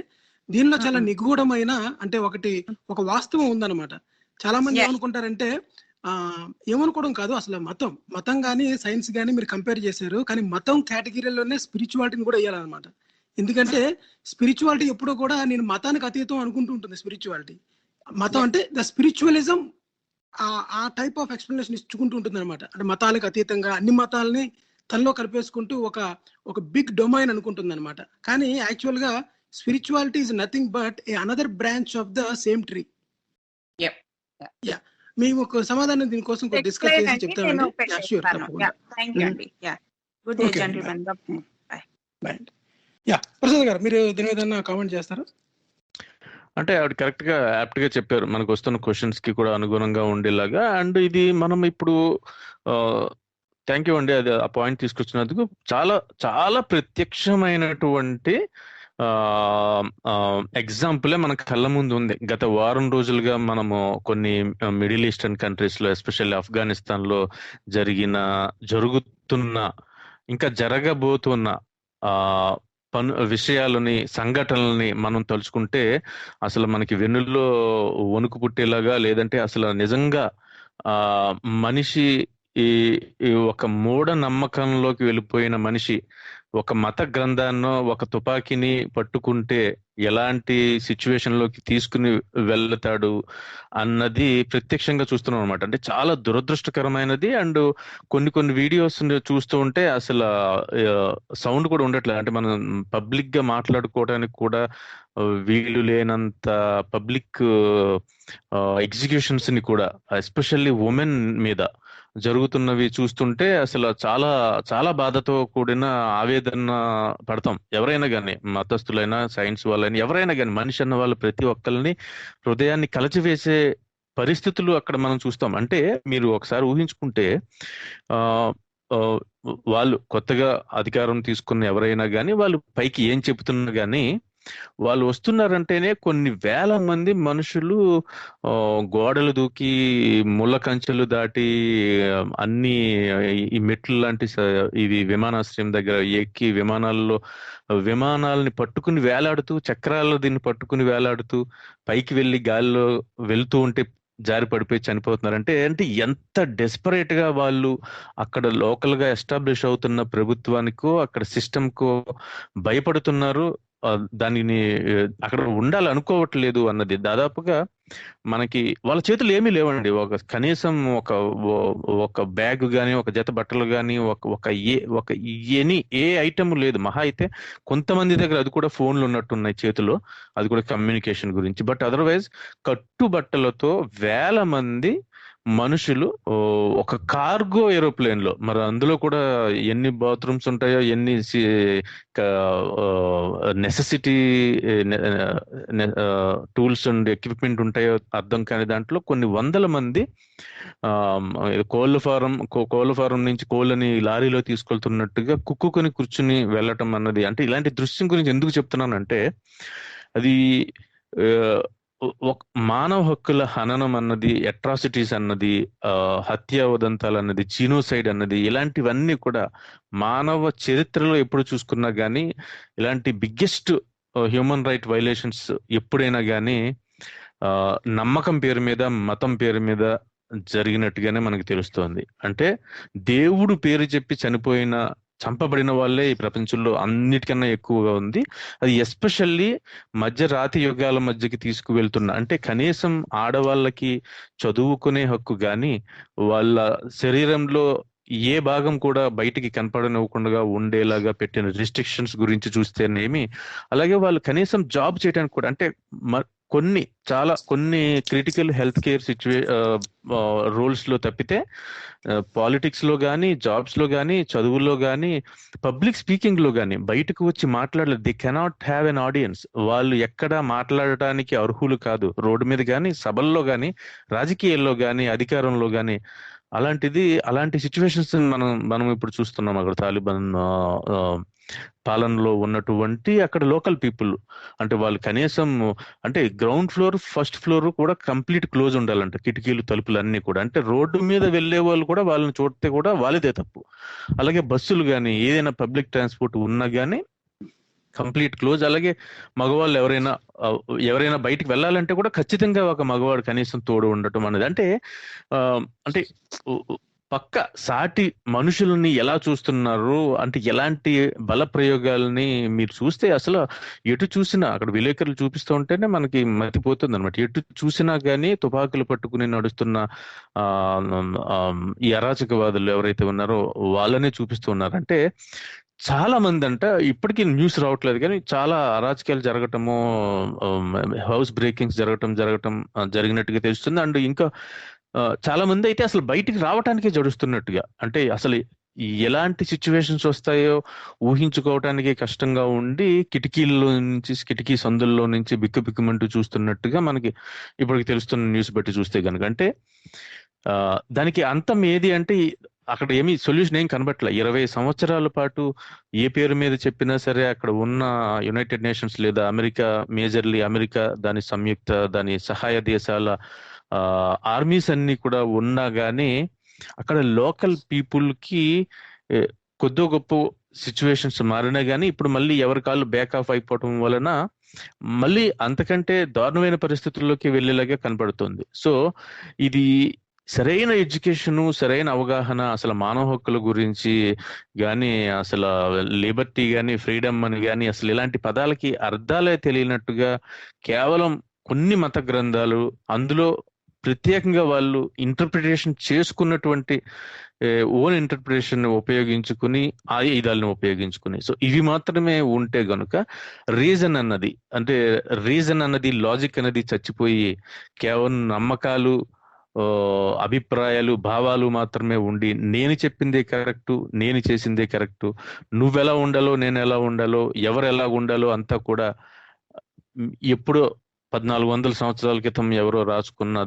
దీనిలో చాలా నిగూఢమైన, అంటే ఒక వాస్తవం ఉందన్నమాట. చాలా మంది ఏమనుకుంటారంటే, ఏమనుకోవడం కాదు, అసలు మతం కానీ సైన్స్ కానీ మీరు కంపేర్ చేశారు, కానీ మతం కేటగిరీలోనే స్పిరిచువాలిటీని కూడా వేయాలన్నమాట. ఎందుకంటే స్పిరిచువాలిటీ ఎప్పుడూ కూడా నేను మతానికి అతీతం అనుకుంటూ ఉంటుంది. స్పిరిచువాలిటీ, మతం అంటే ద స్పిరిచువలిజం ఆ టైప్ ఆఫ్ ఎక్స్ప్లెనేషన్ ఇచ్చుకుంటూ ఉంటుంది అనమాట. అంటే మతాలకు అతీతంగా అన్ని మతాలని తనలో కలిపేసుకుంటూ ఒక బిగ్ డొమైన్ అనుకుంటుంది అనమాట. కానీ యాక్చువల్ గా spirituality is nothing but another branch of the same tree. మేము ఒక సమాధానం దీనికోసం డిస్కస్ చేసి చెప్తామండి. ప్రసాద్ గారు, మీరు దీని మీద కామెంట్ చేస్తారా? అంటే ఆవిడ కరెక్ట్ గా యాప్ట్ గా చెప్పారు, మనకు వస్తున్న క్వశ్చన్స్ కి కూడా అనుగుణంగా ఉండేలాగా. అండ్ ఇది మనం ఇప్పుడు థ్యాంక్ యూ అండి, అది ఆ పాయింట్ తీసుకొచ్చినందుకు. చాలా చాలా ప్రత్యక్షమైనటువంటి ఎగ్జాంపులే మన కళ్ళ ముందు ఉంది. గత వారం రోజులుగా మనము కొన్ని మిడిల్ ఈస్టర్న్ కంట్రీస్ లో, ఎస్పెషల్లీ ఆఫ్ఘనిస్తాన్ లో జరుగుతున్న, ఇంకా జరగబోతున్న విషయాలని, సంఘటనలని మనం తలుచుకుంటే అసలు మనకి వెన్నుల్లో వణుకు పుట్టేలాగా, లేదంటే అసలు నిజంగా మనిషి ఈ ఈ ఒక మూఢ నమ్మకంలోకి వెళ్ళిపోయిన మనిషి ఒక మత గ్రంథాన్నో ఒక తుపాకీని పట్టుకుంటే ఎలాంటి సిచ్యువేషన్ లోకి తీసుకుని వెళ్తాడు అన్నది ప్రత్యక్షంగా చూస్తున్నాం అనమాట. అంటే చాలా దురదృష్టకరమైనది. అండ్ కొన్ని వీడియోస్ చూస్తూ ఉంటే అసలు సౌండ్ కూడా ఉండట్లేదు. అంటే మనం పబ్లిక్ గా మాట్లాడుకోవడానికి కూడా వీలు లేనంత పబ్లిక్ ఎగ్జిక్యూషన్స్ ని కూడా ఎస్పెషల్లీ ఉమెన్ మీద జరుగుతున్నవి చూస్తుంటే అసలు చాలా చాలా బాధతో కూడిన ఆవేదన పడతాం. ఎవరైనా కానీ, మతస్థులైనా సైన్స్ వాళ్ళైనా ఎవరైనా కానీ, మనిషి అన్న వాళ్ళు ప్రతి ఒక్కరిని హృదయాన్ని కలచివేసే పరిస్థితులు అక్కడ మనం చూస్తాం. అంటే మీరు ఒకసారి ఊహించుకుంటే ఆ వాళ్ళు కొత్తగా అధికారం తీసుకున్న ఎవరైనా కానీ వాళ్ళు పైకి ఏం చెబుతున్నా కానీ వాళ్ళు వస్తున్నారంటేనే కొన్ని వేల మంది మనుషులు గోడలు దూకి ముళ్ళ కంచెలు దాటి అన్ని ఈ మెట్లు లాంటి ఇవి విమానాశ్రయం దగ్గర ఎక్కి విమానాలని పట్టుకుని వేలాడుతూ, చక్రాలు దీన్ని పట్టుకుని వేలాడుతూ పైకి వెళ్ళి గాలిలో వెళ్తూ ఉంటే జారి పడిపోయి చనిపోతున్నారు. అంటే ఎంత డెస్పరేట్ గా వాళ్ళు అక్కడ లోకల్ గా ఎస్టాబ్లిష్ అవుతున్న ప్రభుత్వానికో అక్కడ సిస్టమ్ కో భయపడుతున్నారు. దానిని అక్కడ ఉండాలనుకోవట్లేదు అన్నది. దాదాపుగా మనకి వాళ్ళ చేతులు ఏమీ లేవండి. కనీసం ఒక బ్యాగ్ గాని, ఒక జత బట్టలు గాని, ఒక ఏ ఐటమ్ లేదు. మహా అయితే కొంతమంది దగ్గర అది కూడా ఫోన్లు ఉన్నట్టున్నాయి చేతిలో, అది కూడా కమ్యూనికేషన్ గురించి. బట్ అదర్వైజ్ కట్టుబట్టలతో వేల మంది మనుషులు ఒక కార్గో ఏరోప్లేన్ లో, మరి అందులో కూడా ఎన్ని బాత్రూమ్స్ ఉంటాయో, ఎన్ని నెసెసిటీ టూల్స్ అండ్ ఎక్విప్మెంట్ ఉంటాయో అర్థం కాని దాంట్లో కొన్ని వందల మంది కోళ్ళ ఫారం నుంచి కోళ్ళని లారీలో తీసుకెళ్తున్నట్టుగా కుక్కుని కూర్చుని వెళ్ళటం అన్నది. అంటే ఇలాంటి దృశ్యం గురించి ఎందుకు చెప్తున్నానంటే, అది మానవ హక్కుల హననం అన్నది, అట్రాసిటీస్ అన్నది, హత్యా ఉదంతాలు అన్నది, జీనోసైడ్ అన్నది, ఇలాంటివన్నీ కూడా మానవ చరిత్రలో ఎప్పుడు చూసుకున్నా గానీ ఇలాంటి బిగ్గెస్ట్ హ్యూమన్ రైట్ వైలేషన్స్ ఎప్పుడైనా గానీ నమ్మకం పేరు మీద, మతం పేరు మీద జరిగినట్టుగానే మనకు తెలుస్తోంది. అంటే దేవుడు పేరు చెప్పి చంపబడిన వాళ్ళే ఈ ప్రపంచంలో అన్నిటికన్నా ఎక్కువగా ఉంది. అది ఎస్పెషల్లీ రాతి యుగాల మధ్యకి తీసుకువెళ్తున్న, అంటే కనీసం ఆడవాళ్ళకి చదువుకునే హక్కు కానీ, వాళ్ళ శరీరంలో ఏ భాగం కూడా బయటికి కనపడనివ్వకుండా ఉండేలాగా పెట్టిన రిస్ట్రిక్షన్స్ గురించి చూస్తేనేమి, అలాగే వాళ్ళు కనీసం జాబ్ చేయడానికి కూడా, అంటే కొన్ని క్రిటికల్ హెల్త్ కేర్ రోల్స్ లో తప్పితే పాలిటిక్స్ లో కానీ, జాబ్స్ లో కానీ, చదువుల్లో కానీ, పబ్లిక్ స్పీకింగ్ లో కానీ బయటకు వచ్చి మాట్లాడలేదు. They cannot have an audience. వాళ్ళు ఎక్కడ మాట్లాడటానికి అర్హులు కాదు. రోడ్డు మీద కానీ, సభల్లో కానీ, రాజకీయాల్లో కానీ, అధికారంలో కానీ. అలాంటి సిచ్యువేషన్స్ మనం ఇప్పుడు చూస్తున్నాం. అక్కడ తాలిబాన్ పాలనలో ఉన్నటువంటి అక్కడ లోకల్ పీపుల్, అంటే వాళ్ళు కనీసం, అంటే గ్రౌండ్ ఫ్లోర్, ఫస్ట్ ఫ్లోర్ కూడా కంప్లీట్ క్లోజ్ ఉండాలంట, కిటికీలు, తలుపులు అన్ని కూడా. అంటే రోడ్డు మీద వెళ్లే వాళ్ళు కూడా వాళ్ళని చూస్తే కూడా వాళ్ళదే తప్పు. అలాగే బస్సులు కానీ, ఏదైనా పబ్లిక్ ట్రాన్స్పోర్ట్ ఉన్నా కానీ కంప్లీట్ క్లోజ్. అలాగే మగవాళ్ళు ఎవరైనా బయటికి వెళ్ళాలంటే కూడా ఖచ్చితంగా ఒక మగవాడు కనీసం తోడు ఉండటం అనేది. అంటే పక్క సాటి మనుషులని ఎలా చూస్తున్నారు, అంటే ఎలాంటి బల ప్రయోగాలని మీరు చూస్తే అసలు ఎటు చూసినా, అక్కడ విలేకరులు చూపిస్తూ ఉంటేనే మనకి మతిపోతుంది అనమాట. ఎటు చూసినా కానీ తుపాకులు పట్టుకుని నడుస్తున్న ఈ అరాచకవాదులు ఎవరైతే ఉన్నారో వాళ్ళనే చూపిస్తూ ఉన్నారు. అంటే చాలా మంది ఇప్పటికీ న్యూస్ రావట్లేదు కానీ చాలా అరాచకాలు జరగటము, హౌస్ బ్రేకింగ్స్ జరిగినట్టుగా తెలుస్తుంది. అండ్ ఇంకా చాలా మంది అయితే అసలు బయటికి రావటానికే జడుస్తున్నట్టుగా, అంటే అసలు ఎలాంటి సిచ్యువేషన్స్ వస్తాయో ఊహించుకోవటానికి కష్టంగా ఉండి కిటికీ సందుల్లో నుంచి బిక్కుమంటూ చూస్తున్నట్టుగా మనకి ఇప్పటికి తెలుస్తున్న న్యూస్ బట్టి చూస్తే కనుక. అంటే దానికి అంతం ఏది అంటే అక్కడ ఏమీ సొల్యూషన్ ఏం కనబట్ల. 20 సంవత్సరాల పాటు ఏ పేరు మీద చెప్పినా సరే అక్కడ ఉన్న యునైటెడ్ నేషన్స్ లేదా మేజర్లీ అమెరికా, దాని సహాయ దేశాల ఆర్మీస్ అన్ని కూడా ఉన్నా గానీ అక్కడ లోకల్ పీపుల్ కి కొద్దో గొప్ప సిచ్యువేషన్స్ మారినా గానీ ఇప్పుడు మళ్ళీ ఎవరి కాళ్ళు బ్యాక్ ఆఫ్ అయిపోవటం వలన మళ్ళీ అంతకంటే దారుణమైన పరిస్థితుల్లోకి వెళ్ళేలాగా కనపడుతుంది. సో ఇది సరైన ఎడ్యుకేషన్, సరైన అవగాహన అసలు మానవ హక్కుల గురించి కానీ, అసలు లిబర్టీ కానీ, ఫ్రీడమ్ అని కానీ, అసలు ఇలాంటి పదాలకి అర్థాలే తెలియనట్టుగా కేవలం కొన్ని మత గ్రంథాలు, అందులో ప్రత్యేకంగా వాళ్ళు ఇంటర్ప్రిటేషన్ చేసుకున్నటువంటి ఓన్ ఇంటర్ప్రిటేషన్ ఉపయోగించుకుని ఆయుధాలను ఉపయోగించుకుని, సో ఇవి మాత్రమే ఉంటే గనుక రీజన్ అన్నది లాజిక్ అనేది చచ్చిపోయి కేవలం నమ్మకాలు, అభిప్రాయాలు, భావాలు మాత్రమే ఉండి నేను చెప్పిందే కరెక్టు, నేను చేసిందే కరెక్టు, నువ్వెలా ఉండాలో నేను ఎలా ఉండాలో, ఎవరు ఎలా ఉండాలో అంతా కూడా ఎప్పుడో 1400 సంవత్సరాల క్రితం ఎవరో రాసుకున్న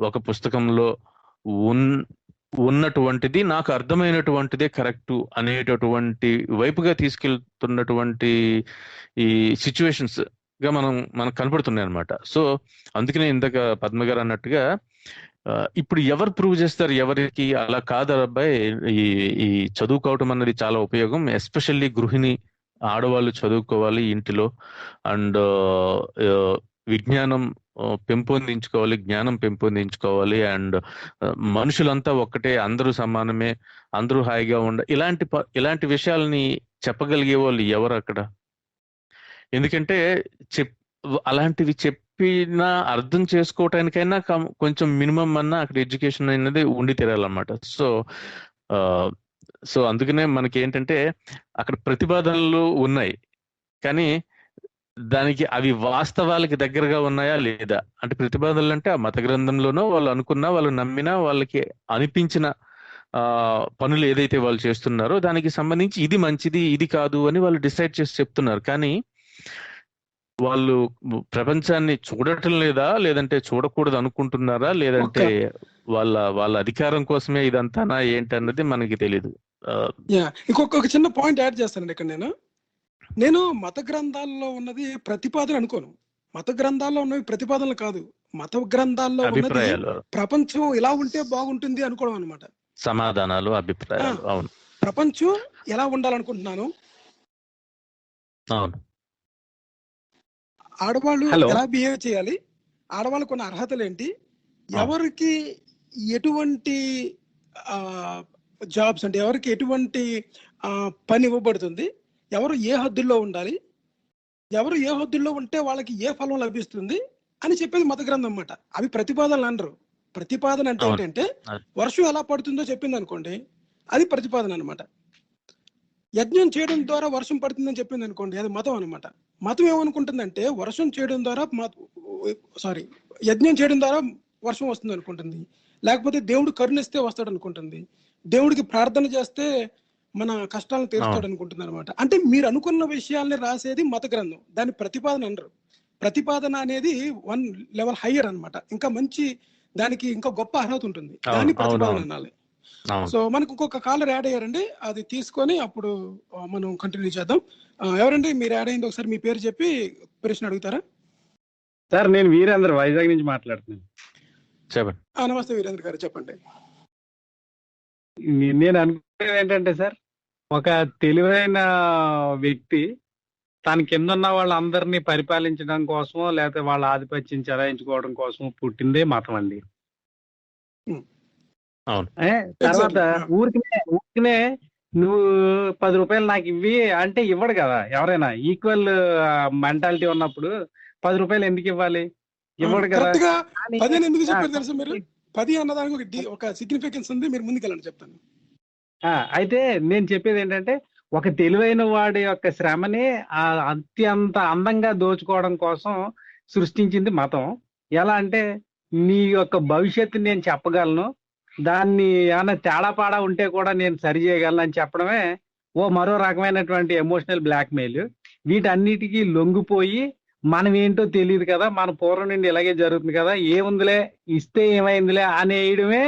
ఒక పుస్తకంలో ఉన్నటువంటిది, నాకు అర్థమైనటువంటిదే కరెక్టు అనేటటువంటి వైపుగా తీసుకెళ్తున్నటువంటి ఈ సిచ్యువేషన్స్ గా మనకు కనపడుతున్నాయి అనమాట. సో అందుకనే ఇందాక పద్మ గారు అన్నట్టుగా ఇప్పుడు ఎవరు ప్రూవ్ చేస్తారు ఎవరికి? అలా కాదు అబ్బాయి, ఈ చదువుకోవటం అన్నది చాలా ఉపయోగం. ఎస్పెషల్లీ గృహిణి ఆడవాళ్ళు చదువుకోవాలి ఇంటిలో, అండ్ విజ్ఞానం పెంపొందించుకోవాలి, జ్ఞానం పెంపొందించుకోవాలి, అండ్ మనుషులంతా ఒక్కటే, అందరూ సమానమే, అందరూ హాయిగా ఇలాంటి విషయాలని చెప్పగలిగే వాళ్ళు ఎవరు అక్కడ? ఎందుకంటే అలాంటివి చెప్పినా అర్థం చేసుకోవటానికైనా కొంచెం మినిమం అన్నా అక్కడ ఎడ్యుకేషన్ అనేది ఉండి తీరాలన్నమాట. సో అందుకనే మనకి ఏంటంటే అక్కడ ప్రతిపాదనలు ఉన్నాయి, కానీ దానికి అవి వాస్తవాలకి దగ్గరగా ఉన్నాయా లేదా అంటే, ప్రతిపాదనలు అంటే ఆ మత గ్రంథంలోనో వాళ్ళు అనుకున్నా, వాళ్ళు నమ్మినా, వాళ్ళకి అనిపించిన పనులు ఏదైతే వాళ్ళు చేస్తున్నారో దానికి సంబంధించి ఇది మంచిది ఇది కాదు అని వాళ్ళు డిసైడ్ చేసి చెప్తున్నారు. కానీ వాళ్ళు ప్రపంచాన్ని చూడటం లేదా, లేదంటే చూడకూడదు అనుకుంటున్నారా, లేదంటే వాళ్ళ అధికారం కోసమే ఇదంతానా ఏంటన్నది మనకి తెలీదు. ఇంకొక చిన్న పాయింట్ యాడ్ చేస్తానండి ఇక్కడ. నేను మత గ్రంథాల్లో ఉన్నది ప్రతిపాదన అనుకోను. మత గ్రంథాల్లో ఉన్నవి ప్రతిపాదనలు కాదు, మత గ్రంథాల్లో ఉన్నది ప్రపంచం ఇలా ఉంటే బాగుంటుంది అనుకోవడం అనమాట. సమాధానాలు, అభిప్రాయాలు. అవును, ప్రపంచం ఎలా ఉండాలనుకుంటున్నాను, అవును, ఆడవాళ్ళు ఎలా బిహేవ్ చేయాలి, ఆడవాళ్ళకు ఉన్న అర్హతలు ఏంటి, ఎవరికి ఎటువంటి జాబ్స్ అంటే ఎవరికి ఎటువంటి పని ఇవ్వబడుతుంది, ఎవరు ఏ హద్దుల్లో ఉండాలి, ఎవరు ఏ హద్దుల్లో ఉంటే వాళ్ళకి ఏ ఫలం లభిస్తుంది అని చెప్పేది మత గ్రంథం అన్నమాట. అవి ప్రతిపాదనలు అనరు. ప్రతిపాదన అంటే ఏంటంటే వర్షం ఎలా పడుతుందో చెప్పింది అనుకోండి, అది ప్రతిపాదన అనమాట. యజ్ఞం చేయడం ద్వారా వర్షం పడుతుందని చెప్పింది అనుకోండి, అది మతం అనమాట. మతం ఏమనుకుంటుందంటే వర్షం చేయడం ద్వారా యజ్ఞం చేయడం ద్వారా వర్షం వస్తుంది అనుకుంటుంది, లేకపోతే దేవుడు కరుణిస్తే వస్తాడు అనుకుంటుంది, దేవుడికి ప్రార్థన చేస్తే మన కష్టాలను తీరుస్తాడు అనుకుంటుంది అనమాట. అంటే మీరు అనుకున్న విషయాల్ని రాసేది మత గ్రంథం, దాన్ని ప్రతిపాదన అనరు. ప్రతిపాదన అనేది 1 లెవెల్ హయ్యర్ అనమాట, ఇంకా మంచి, దానికి ఇంకా గొప్ప అర్హత ఉంటుంది, దాన్ని ప్రతిపాదన అనాలి. సో మనకు ఇంకొక కాలర్ యాడ్ అయ్యారండి, అది తీసుకొని అప్పుడు మనం కంటిన్యూ చేద్దాం. ఎవరండి మీరు యాడ్ అయింది? ఒకసారి మీ పేరు చెప్పి ప్రశ్న అడుగుతారా? సార్ నేను వీరేంద్ర, వైజాగ్ నుంచి మాట్లాడుతున్నాను. చెప్పండి. నమస్తే వీరేంద్ర గారు, చెప్పండి. నేను అనుకునేది ఏంటంటే సార్, ఒక తెలివైన వ్యక్తి తన కింద ఉన్న వాళ్ళందరినీ పరిపాలించడం కోసమో లేకపోతే వాళ్ళ ఆధిపత్యం చెలాయించుకోవడం కోసం పుట్టిందే మతం అండి. తర్వాత ఊరికినే నువ్వు 10 రూపాయలు నాకు ఇవ్వి అంటే ఇవ్వడు కదా ఎవరైనా. ఈక్వల్ మెంటాలిటీ ఉన్నప్పుడు 10 రూపాయలు ఎందుకు ఇవ్వాలి? ఇవ్వడు కదా. 10 ఎందుకు చెప్పారు తెలుసా మీరు? 10 అన్నదానికి ఒక సిగ్నిఫికెన్స్ ఉంది, మీరు ముందుకెళ్ళండి చెప్తాను. అయితే నేను చెప్పేది ఏంటంటే, ఒక తెలివైన వాడి యొక్క శ్రమని అత్యంత అందంగా దోచుకోవడం కోసం సృష్టించింది మతం. ఎలా అంటే, నీ యొక్క భవిష్యత్తు నేను చెప్పగలను, దాన్ని ఏమైనా తేడాపాడా ఉంటే కూడా నేను సరి చేయగలను అని చెప్పడమే మరో రకమైనటువంటి ఎమోషనల్ బ్లాక్మెయిల్. వీటన్నిటికీ లొంగిపోయి మనం ఏంటో తెలియదు కదా, మన పూర్వం నుండి ఇలాగే జరుగుతుంది కదా, ఏముందిలే ఇస్తే ఏమైందిలే అనేయడమే.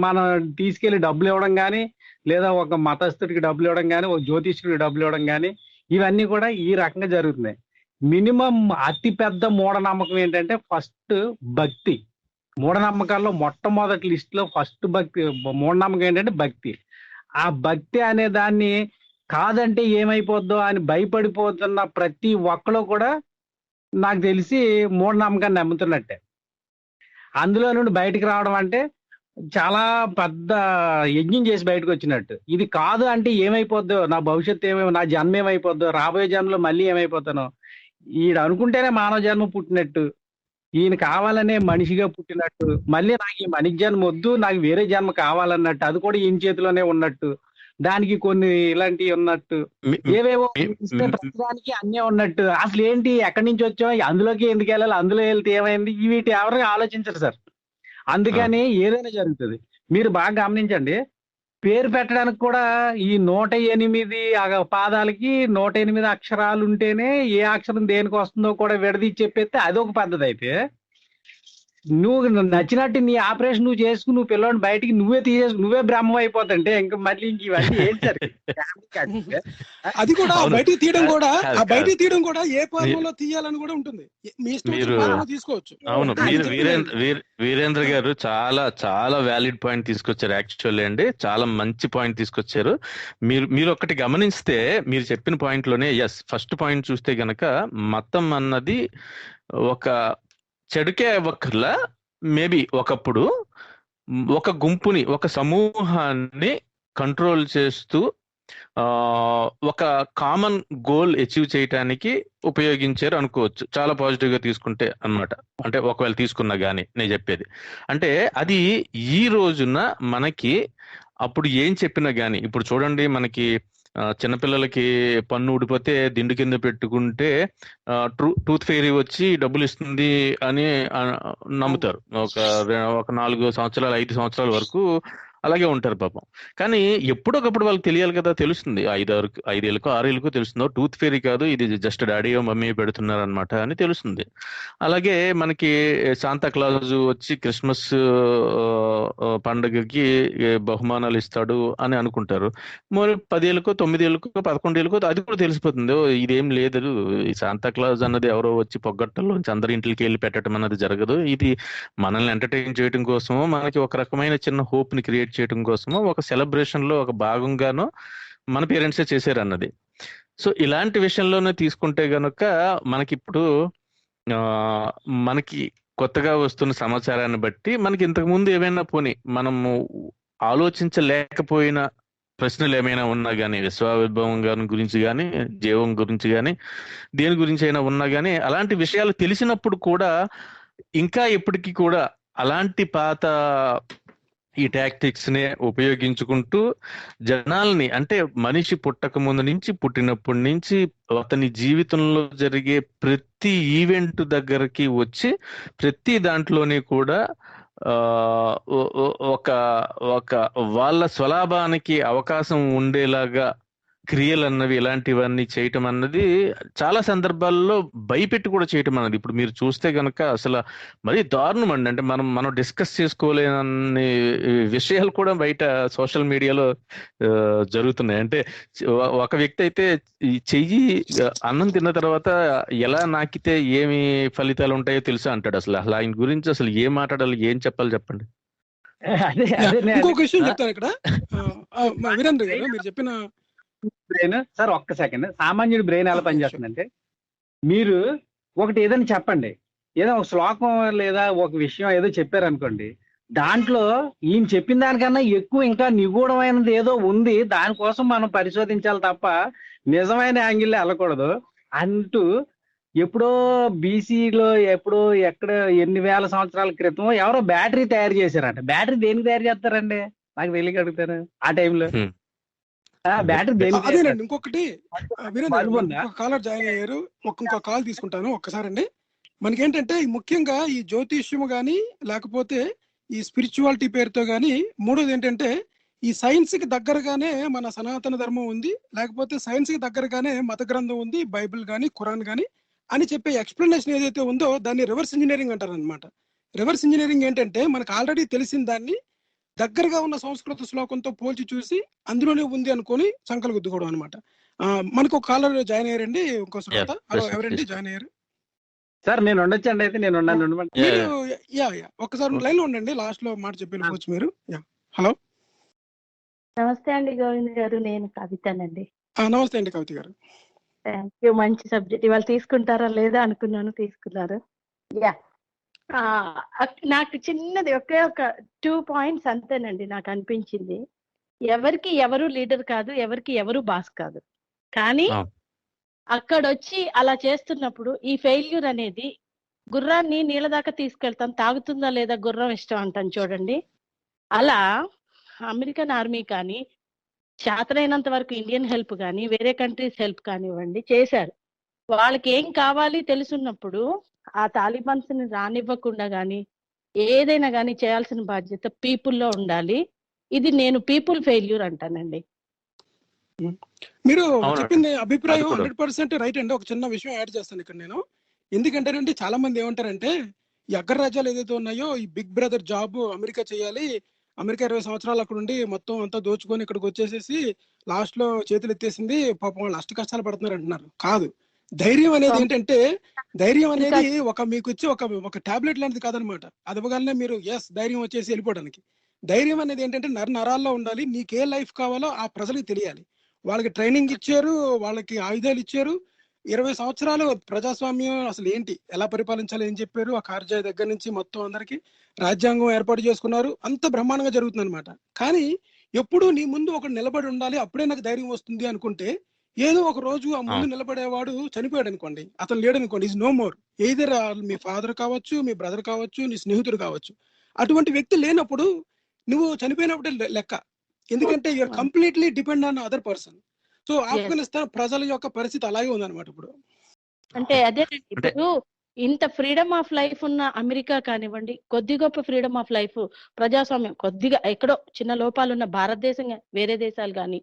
మనం తీసుకెళ్లి డబ్బులు ఇవ్వడం కానీ, లేదా ఒక మతస్థుడికి డబ్బులు ఇవ్వడం కానీ, ఒక జ్యోతిష్కుడికి డబ్బులు ఇవ్వడం కానీ, ఇవన్నీ కూడా ఈ రకంగా జరుగుతున్నాయి. మినిమం అతి పెద్ద మూఢనమ్మకం ఏంటంటే ఫస్ట్ భక్తి. మూఢనమ్మకాల్లో మొట్టమొదటి లిస్ట్ లో ఫస్ట్ మూఢనమ్మకం ఏంటంటే భక్తి. ఆ భక్తి అనే దాన్ని కాదంటే ఏమైపోద్దో అని భయపడిపోతున్న ప్రతి ఒక్కరు కూడా నాకు తెలిసి మూఢనమ్మకాన్ని నమ్ముతున్నట్టే. అందులో నుండి బయటికి రావడం అంటే చాలా పెద్ద యజ్ఞం చేసి బయటకు వచ్చినట్టు. ఇది కాదు అంటే ఏమైపోద్దో, నా భవిష్యత్తు నా జన్మ ఏమైపోద్దో, రాబోయే జన్మలో మళ్ళీ ఏమైపోతానో, ఈడు అనుకుంటేనే మానవ జన్మ పుట్టినట్టు, ఈయన కావాలనే మనిషిగా పుట్టినట్టు, మళ్ళీ నాకు ఈ మనిషి జన్మ వద్దు, నాకు వేరే జన్మ కావాలన్నట్టు, అది కూడా ఈయన చేతిలోనే ఉన్నట్టు, దానికి కొన్ని ఇలాంటివి ఉన్నట్టు, మీ- ఏవేవో మీ- ఇస్తే ప్రతిదానికి అన్నీ ఉన్నట్టు, అసలు ఏంటి ఎక్కడి నుంచి వచ్చాం, అందులోకి ఎందుకు వెళ్ళాలి, అందులో వెళ్తే ఏమైంది, వీటి ఎవరు ఆలోచించరు సార్. అందుకని ఏదైనా జరుగుతుంది. మీరు బాగా గమనించండి, పేరు పెట్టడానికి కూడా ఈ 108 పాదాలకి 108 అక్షరాలు ఉంటేనే ఏ అక్షరం దేనికి వస్తుందో కూడా విడదీసి చెప్పేస్తే అదొక పద్ధతి. అయితే నువ్వు నచ్చినట్టు నీ ఆపరేషన్ నువ్వు చేసుకుని నువ్వు పిల్లోని బయటికి నువ్వే తీసేసి నువ్వే బ్రహ్మం అయిపోతుంటే ఇంకా మళ్ళీ ఇంక ఇవన్నీ ఏంటి సార్? అది కూడా అవును. బయటికి తీయడం కూడా కాదు, ఆ బయటికి కాదు. తీయడం కూడా ఏ ఫార్ములో తీయాలని కూడా ఉంటుంది. మీ ఇష్టం వచ్చిన మీరు- ఫార్ములా తీసుకోవచ్చు. అవును, ఆయన మీరు చెప్పిన వీరేంద్ర గారు చాలా చాలా వ్యాలిడ్ పాయింట్ తీసుకొచ్చారు. యాక్చువల్లీ అండి, చాలా మంచి పాయింట్ తీసుకొచ్చారు. మీరు ఒకటి గమనిస్తే, మీరు చెప్పిన పాయింట్ లోనే ఫస్ట్ పాయింట్ చూస్తే గనక మతం అన్నది ఒక చెడుకే అవ్వకర్లా, మేబీ ఒకప్పుడు ఒక గుంపుని, ఒక సమూహాన్ని కంట్రోల్ చేస్తూ ఒక కామన్ గోల్ అచీవ్ చేయటానికి ఉపయోగించారు అనుకోవచ్చు, చాలా పాజిటివ్ గా తీసుకుంటే అన్నమాట. అంటే ఒకవేళ తీసుకున్నా గానీ నేను చెప్పేది అంటే, అది ఈ రోజున మనకి అప్పుడు ఏం చెప్పినా గానీ, ఇప్పుడు చూడండి మనకి చిన్నపిల్లలకి పన్ను ఊడిపోతే దిండు కింద పెట్టుకుంటే టూత్ ఫెయిరీ వచ్చి డబ్బులు ఇస్తుంది అని నమ్ముతారు. ఒక 4 సంవత్సరాలు 5 సంవత్సరాల వరకు అలాగే ఉంటారు పాపం. కానీ ఎప్పుడొకప్పుడు వాళ్ళకి తెలియాలి కదా, తెలుస్తుంది 5 ఏళ్ళకో 6 ఏళ్ళకో తెలుస్తుందో టూత్ ఫెయిరీ కాదు, ఇది జస్ట్ డాడీయో మమ్మీ పెడుతున్నారు అనమాట అని తెలుస్తుంది. అలాగే మనకి శాంతా క్లాజ్ వచ్చి క్రిస్మస్ పండుగకి బహుమానాలు ఇస్తాడు అని అనుకుంటారు. మరి 10 ఏళ్ళకో 9 ఏళ్ళకో 11 ఏళ్ళకో అది కూడా తెలిసిపోతుంది, ఇదేం లేదు, ఈ శాంతా క్లాజ్ అన్నది ఎవరో వచ్చి పొగ్గట్టల్లోంచి అందరి ఇంటికి వెళ్ళి పెట్టడం అన్నది జరగదు, ఇది మనల్ని ఎంటర్టైన్ చేయడం కోసమో, మనకి ఒక రకమైన చిన్న హోప్ ని క్రియేట్ చేయడం కోసమో, ఒక సెలబ్రేషన్ లో ఒక భాగంగానో మన పేరెంట్సే చేశారు అన్నది. సో ఇలాంటి విషయంలోనే తీసుకుంటే గనుక మనకిప్పుడు మనకి కొత్తగా వస్తున్న సమాచారాన్ని బట్టి మనకి ఇంతకు ముందు ఏమైనా పోనీ మనము ఆలోచించలేకపోయిన ప్రశ్నలు ఏమైనా ఉన్నా కానీ, విశ్వవిభవం గారి గురించి కానీ, జీవం గురించి కానీ, దేని గురించి అయినా ఉన్నా కానీ, అలాంటి విషయాలు తెలిసినప్పుడు కూడా ఇంకా ఇప్పటికీ కూడా అలాంటి పాత ఈ టాక్టిక్స్ నే ఉపయోగించుకుంటూ జనాల్ని, అంటే మనిషి పుట్టక ముందు నుంచి, పుట్టినప్పటి నుంచి అతని జీవితంలో జరిగే ప్రతి ఈవెంట్ దగ్గరికి వచ్చి ప్రతి దాంట్లోని కూడా ఒక వాళ్ళ స్వలాభానికి అవకాశం ఉండేలాగా క్రియలు అన్నవి, ఇలాంటివన్నీ చేయటం అన్నది చాలా సందర్భాల్లో భయపెట్టి కూడా చేయటం అన్నది ఇప్పుడు మీరు చూస్తే గనక అసలు మరీ దారుణం అండి. అంటే మనం డిస్కస్ చేసుకోలేని విషయాలు కూడా బయట సోషల్ మీడియాలో జరుగుతున్నాయి. అంటే ఒక వ్యక్తి అయితే ఈ చెయ్యి అన్నం తిన్న తర్వాత ఎలా నాకితే ఏమి ఫలితాలు ఉంటాయో తెలుసా అంటాడు. అసలు ఆయన గురించి అసలు ఏం మాట్లాడాలి, ఏం చెప్పాలి చెప్పండి. ఇంకొక విషయం చెప్తాను ఇక్కడ, వీరేంద్ర గారు మీరు చెప్పిన బ్రెయిన్ సార్, ఒక్క సెకండ్. సామాన్యుడి బ్రెయిన్ ఎలా పనిచేస్తుందంటే, మీరు ఒకటి ఏదైనా చెప్పండి, ఏదో ఒక శ్లోకం లేదా ఒక విషయం ఏదో చెప్పారనుకోండి, దాంట్లో ఈయన చెప్పిన దానికన్నా ఎక్కువ ఇంకా నిగూఢమైనది ఏదో ఉంది, దానికోసం మనం పరిశోధించాలి తప్ప నిజమైన యాంగిల్లో వెళ్ళకూడదు అంటూ, ఎప్పుడో బీసీలో ఎప్పుడో ఎక్కడ ఎన్ని వేల సంవత్సరాల క్రితం ఎవరో బ్యాటరీ తయారు చేశారంట. బ్యాటరీ దేనికి తయారు చేస్తారండి నాకు తెలియక అడుగుతారు ఆ టైంలో. బ్యాటరీ దేనికి? అదేనండి. ఇంకొకటి వీరేంద్ర కాలర్ జాయిన్ అయ్యారు, ఇంకొక కాల్ తీసుకుంటాను ఒక్కసారి అండి. మనకేంటంటే ముఖ్యంగా ఈ జ్యోతిష్యము కానీ, లేకపోతే ఈ స్పిరిచువాలిటీ పేరుతో కానీ, మూడోది ఏంటంటే ఈ సైన్స్ కి దగ్గరగానే మన సనాతన ధర్మం ఉంది, లేకపోతే సైన్స్ కి దగ్గరగానే మత గ్రంథం ఉంది, బైబిల్ కానీ ఖురాన్ కానీ అని చెప్పే ఎక్స్ప్లెనేషన్ ఏదైతే ఉందో దాన్ని రివర్స్ ఇంజనీరింగ్ అంటారు అనమాట. రివర్స్ ఇంజనీరింగ్ ఏంటంటే మనకు ఆల్రెడీ తెలిసిన దాన్ని దగ్గరగా ఉన్న సంస్కృత శ్లోకంతో పోల్చి చూసి అందులోనే ఉంది అనుకొని సంకలు గుద్దుకోవడం అనమాట. మనకు ఒక కాలర్ జాయిన్ అయ్యారండి, ఇంకో శ్రోత. హలో, ఎవరండి జాయిన్ అయ్యారు? సార్ నేను ఉండొచ్చండి, అయితే నేను ఉన్నాను. మీరు ఒక్కసారి లైన్ లో ఉండండి, లాస్ట్ లో మాట చెప్పి వెళ్ళిపోవచ్చు మీరు. హలో, నమస్తే అండి గోవింద్ గారు, నేను కవితనండి. నమస్తే అండి కవిత గారు. Thank you. మంచి సబ్జెక్ట్ ఇవాళ తీసుకుంటారా లేదా అనుకున్నాను, తీసుకున్నారు. యా, నాకు చిన్నది ఒకే ఒక 2 పాయింట్స్ అంతేనండి నాకు అనిపించింది. ఎవరికి ఎవరు లీడర్ కాదు, ఎవరికి ఎవరు బాస్ కాదు. కానీ ఆ, అక్కడొచ్చి అలా చేస్తున్నప్పుడు ఈ ఫెయిల్యూర్ అనేది గుర్రాన్ని నీళ్ళ దాకా తీసుకెళ్తాం, తాగుతుందా లేదా గుర్రం ఇష్టం అంటాను చూడండి. అలా అమెరికన్ ఆర్మీ కానీ చేతనైనంత వరకు ఇండియన్ హెల్ప్ కానీ వేరే కంట్రీస్ హెల్ప్ కానివ్వండి చేశారు. వాళ్ళకి ఏం కావాలి తెలుసున్నప్పుడు ఆ తాలిబాన్స్ ని రానివ్వకుండా గానీ ఏదైనా కానీ చేయాల్సిన బాధ్యత పీపుల్లో ఉండాలి. ఇది నేను పీపుల్ ఫెయిల్యూర్ అంటానండి. మీరు అవునండి. చెప్పింది అది అభిప్రాయం కూడా 100% రైట్ అండి. ఒక చిన్న విషయం యాడ్ చేస్తాను ఇక్కడ నేను. ఎందుకంటేనండి చాలా మంది ఏమంటారంటే ఈ అగ్రరాజ్యాలు ఏదైతే ఉన్నాయో ఈ బిగ్ బ్రదర్ జాబ్ అమెరికా చేయాలి, అమెరికా 20 సంవత్సరాలు అక్కడ ఉండి మొత్తం అంతా దోచుకొని ఇక్కడికి వచ్చేసేసి లాస్ట్ లో చేతులు ఎత్తేసింది, పాపం వాళ్ళు అష్ట కష్టాలు పడుతున్నారు అంటున్నారు. కాదు, ధైర్యం అనేది ఏంటంటే ధైర్యం అనేది మీకు ఇచ్చే ఒక టాబ్లెట్ లాంటిది కాదనమాట. అది ఇవ్వగానే మీరు ఎస్ ధైర్యం వచ్చేసి వెళ్ళిపోవడానికి. ధైర్యం అనేది ఏంటంటే నరాల్లో ఉండాలి. నీకే లైఫ్ కావాలో ఆ ప్రజలకు తెలియాలి. వాళ్ళకి ట్రైనింగ్ ఇచ్చారు, వాళ్ళకి ఆయుధాలు ఇచ్చారు. 20 సంవత్సరాలు ప్రజాస్వామ్యం అసలు ఏంటి, ఎలా పరిపాలించాలి ఏం చెప్పారు. ఆ కార్జాయ్ దగ్గర నుంచి మొత్తం అందరికి రాజ్యాంగం ఏర్పాటు చేసుకున్నారు. అంత బ్రహ్మాండంగా జరుగుతుంది అనమాట. కానీ ఎప్పుడు నీ ముందు ఒకడు నిలబడి ఉండాలి, అప్పుడే నాకు ధైర్యం వస్తుంది అనుకుంటే ఏదో ఒక రోజు ఆ ముందు నిలబడేవాడు చనిపోయాడు అనుకోండి, అతను లేడు అనుకోండి, ఈజ్ నో మోర్. ఎయిదర్ మీ ఫాదర్ కావచ్చు, మీ బ్రదర్ కావచ్చు, నీ స్నేహితుడు కావచ్చు. అటువంటి వ్యక్తి లేనప్పుడు నువ్వు చనిపోయినప్పుడే లెక్క. ఎందుకంటే you are completely depend on other person. So Afghanistan ప్రజల యొక్క పరిస్థితి అలాగే ఉందన్నమాట ఇప్పుడు. అంటే అదేనండి, ఇప్పుడు ఇంత ఫ్రీడమ్ ఆఫ్ లైఫ్ ఉన్న అమెరికా కానివ్వండి, కొద్ది గొప్ప ఫ్రీడమ్ ఆఫ్ లైఫ్, ప్రజాస్వామ్యం కొద్దిగా ఎక్కడో చిన్న లోపాలు ఉన్న భారతదేశం వేరే దేశాలు కానీ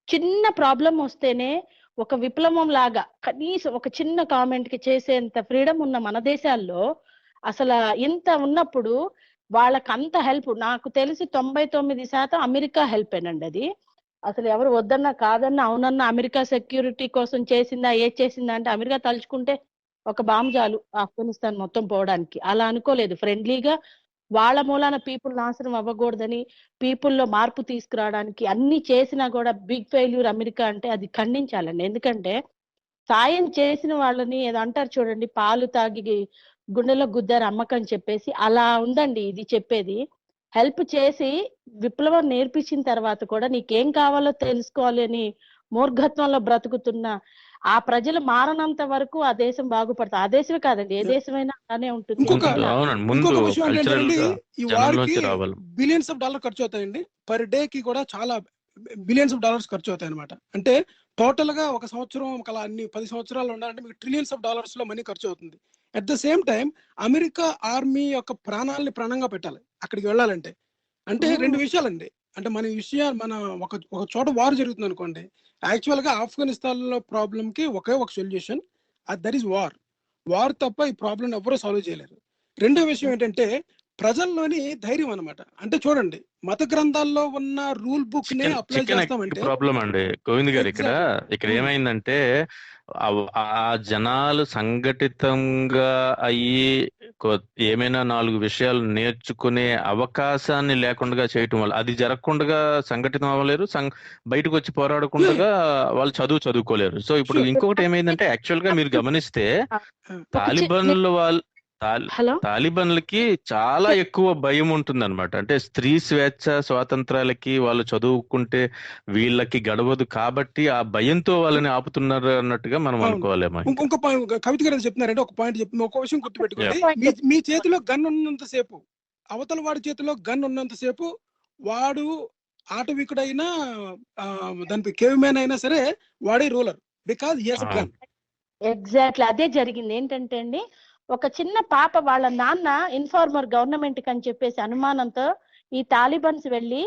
చిన్న ప్రాబ్లం వస్తేనే ఒక విప్లవం లాగా కనీసం ఒక చిన్న కామెంట్ కి చేసేంత ఫ్రీడమ్ ఉన్న మన దేశాల్లో అసలు ఇంత ఉన్నప్పుడు వాళ్ళకి అంత హెల్ప్ నాకు తెలిసి 99% అమెరికా హెల్ప్ ఏనండి. అది అసలు ఎవరు వద్దన్నా కాదన్నా అవునన్నా అమెరికా సెక్యూరిటీ కోసం చేసిందా ఏది చేసిందా అంటే అమెరికా తలుచుకుంటే ఒక బాంబు చాలు ఆఫ్ఘనిస్తాన్ మొత్తం పోవడానికి. అలా అనుకోలేదు, ఫ్రెండ్లీగా వాళ్ళ మూలాన పీపుల్ నాశనం అవ్వకూడదని పీపుల్లో మార్పు తీసుకురావడానికి అన్ని చేసినా కూడా బిగ్ ఫెయిల్యూర్ అమెరికా అంటే అది ఖండించాలండి. ఎందుకంటే సాయం చేసిన వాళ్ళని ఏదో అంటారు చూడండి, పాలు తాగి గుండెలో గుద్దారు అమ్మకని చెప్పేసి అలా ఉందండి ఇది చెప్పేది. హెల్ప్ చేసి విప్లవం నేర్పించిన తర్వాత కూడా నీకేం కావాలో తెలుసుకోవాలి అని మూర్ఘత్వంలో బ్రతుకుతున్న ఆ ప్రజలు మారనంత వరకు ఆ దేశం బాగుపడుతుంది. ఆ దేశమే కాదండి, ఏ దేశమైనా అలానే ఉంటుంది. ఇంకొక విషయం ఏంటంటే ఈ వారికి రావాలి. బిలియన్స్ ఆఫ్ డాలర్ ఖర్చు అవుతాయండి. పర్ డే కి కూడా చాలా బిలియన్స్ ఆఫ్ డాలర్స్ ఖర్చు అవుతాయి అనమాట. అంటే టోటల్ గా ఒక సంవత్సరం అలా అన్ని 10 సంవత్సరాలు ఉండాలంటే మీకు ట్రిలియన్స్ ఆఫ్ డాలర్స్ లో మనీ ఖర్చు అవుతుంది. At the same time America army యొక్క ప్రాణాలని ప్రాణంగా పెట్టాలి అక్కడికి వెళ్ళాలంటే. అంటే రెండు విషయాలండి. అంటే మన ఒక చోట వార్ జరుగుతుంది అనుకోండి, యాక్చువల్ గా ఆఫ్ఘనిస్తాన్ లో ప్రాబ్లం కి ఒకే ఒక సొల్యూషన్, దట్ ఈస్ వార్ తప్ప ఈ ప్రాబ్లం ఎవరూ సాల్వ్ చేయలేరు. రెండో విషయం ఏంటంటే ప్రజల్లోని ధైర్యం అన్నమాట. అంటే చూడండి, మత గ్రంథాల్లో ఉన్న రూల్ బుక్ ని అప్లై చేస్తామంటే ప్రాబ్లం అండి గోవింద్ గారు. ఇక్కడ ఏమైందంటే ఆ జనాలు సంఘటితంగా అయ్యి ఏమైనా 4 విషయాలు నేర్చుకునే అవకాశాన్ని లేకుండా చేయటం వల్ల అది జరగకుండా సంఘటితం అవ్వలేరు, బయటకు వచ్చి పోరాడకుండా వాళ్ళు చదువుకోలేరు. సో ఇప్పుడు ఇంకొకటి ఏమైందంటే యాక్చువల్ గా మీరు గమనిస్తే తాలిబన్లకి చాలా ఎక్కువ భయం ఉంటుంది అనమాట. అంటే స్త్రీ స్వేచ్ఛ స్వాతంత్రాలకి వాళ్ళు చదువుకుంటే వీళ్ళకి గడవదు కాబట్టి ఆ భయంతో వాళ్ళని ఆపుతున్నారు అన్నట్టుగా మనం అనుకోవాలేమో. ఇంకొక కవిత గారు చెప్తున్నారంటే ఒక పాయింట్ చెప్తున్నా, ఒక విషయం గుర్తుపెట్టుకోండి. మీ చేతిలో గన్ ఉన్నంత సేపు, అవతల వాడి చేతిలో గన్ ఉన్నంత సేపు వాడు ఆటవికుడైనా దానికి కేవ్ మ్యాన్ అయినా సరే వాడే ruler, because he has a gun. Exactly అదే జరిగింది. ఏంటంటే అండి, ఒక చిన్న పాప వాళ్ళ నాన్న ఇన్ఫార్మర్ గవర్నమెంట్ కి అని చెప్పేసి అనుమానంతో ఈ తాలిబన్స్ వెళ్ళి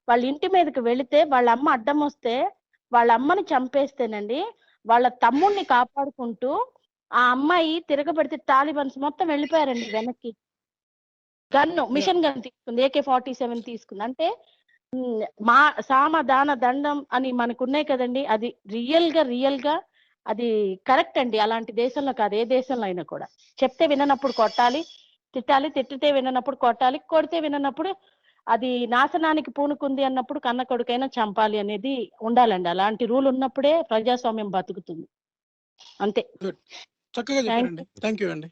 వాళ్ళ ఇంటి మీదకి వెళితే వాళ్ళ అమ్మ అడ్డం వస్తే వాళ్ళ అమ్మని చంపేస్తేనండి వాళ్ళ తమ్ముడిని కాపాడుకుంటూ ఆ అమ్మాయి తిరగబడితే తాలిబన్స్ మొత్తం వెళ్ళిపోయారండి వెనక్కి. మిషన్ గన్ తీసుకుంది, AK-47 తీసుకుంది. అంటే మా సామ దాన దండం అని మనకున్నాయి కదండి, అది రియల్ గా అది కరెక్ట్ అండి. అలాంటి దేశంలో కాదు, ఏ దేశంలో అయినా కూడా చెప్తే విననప్పుడు కొట్టాలి, తిట్టాలి, తిట్టితే విననప్పుడు కొట్టాలి, కొడితే విననప్పుడు అది నాశనానికి పూనుకుంది అన్నప్పుడు కన్న కొడుకైనా చంపాలి అనేది ఉండాలండి. అలాంటి రూల్ ఉన్నప్పుడే ప్రజాస్వామ్యం బతుకుతుంది. అంతే. చక్కగా చెప్పారండి. థ్యాంక్ యూ అండి.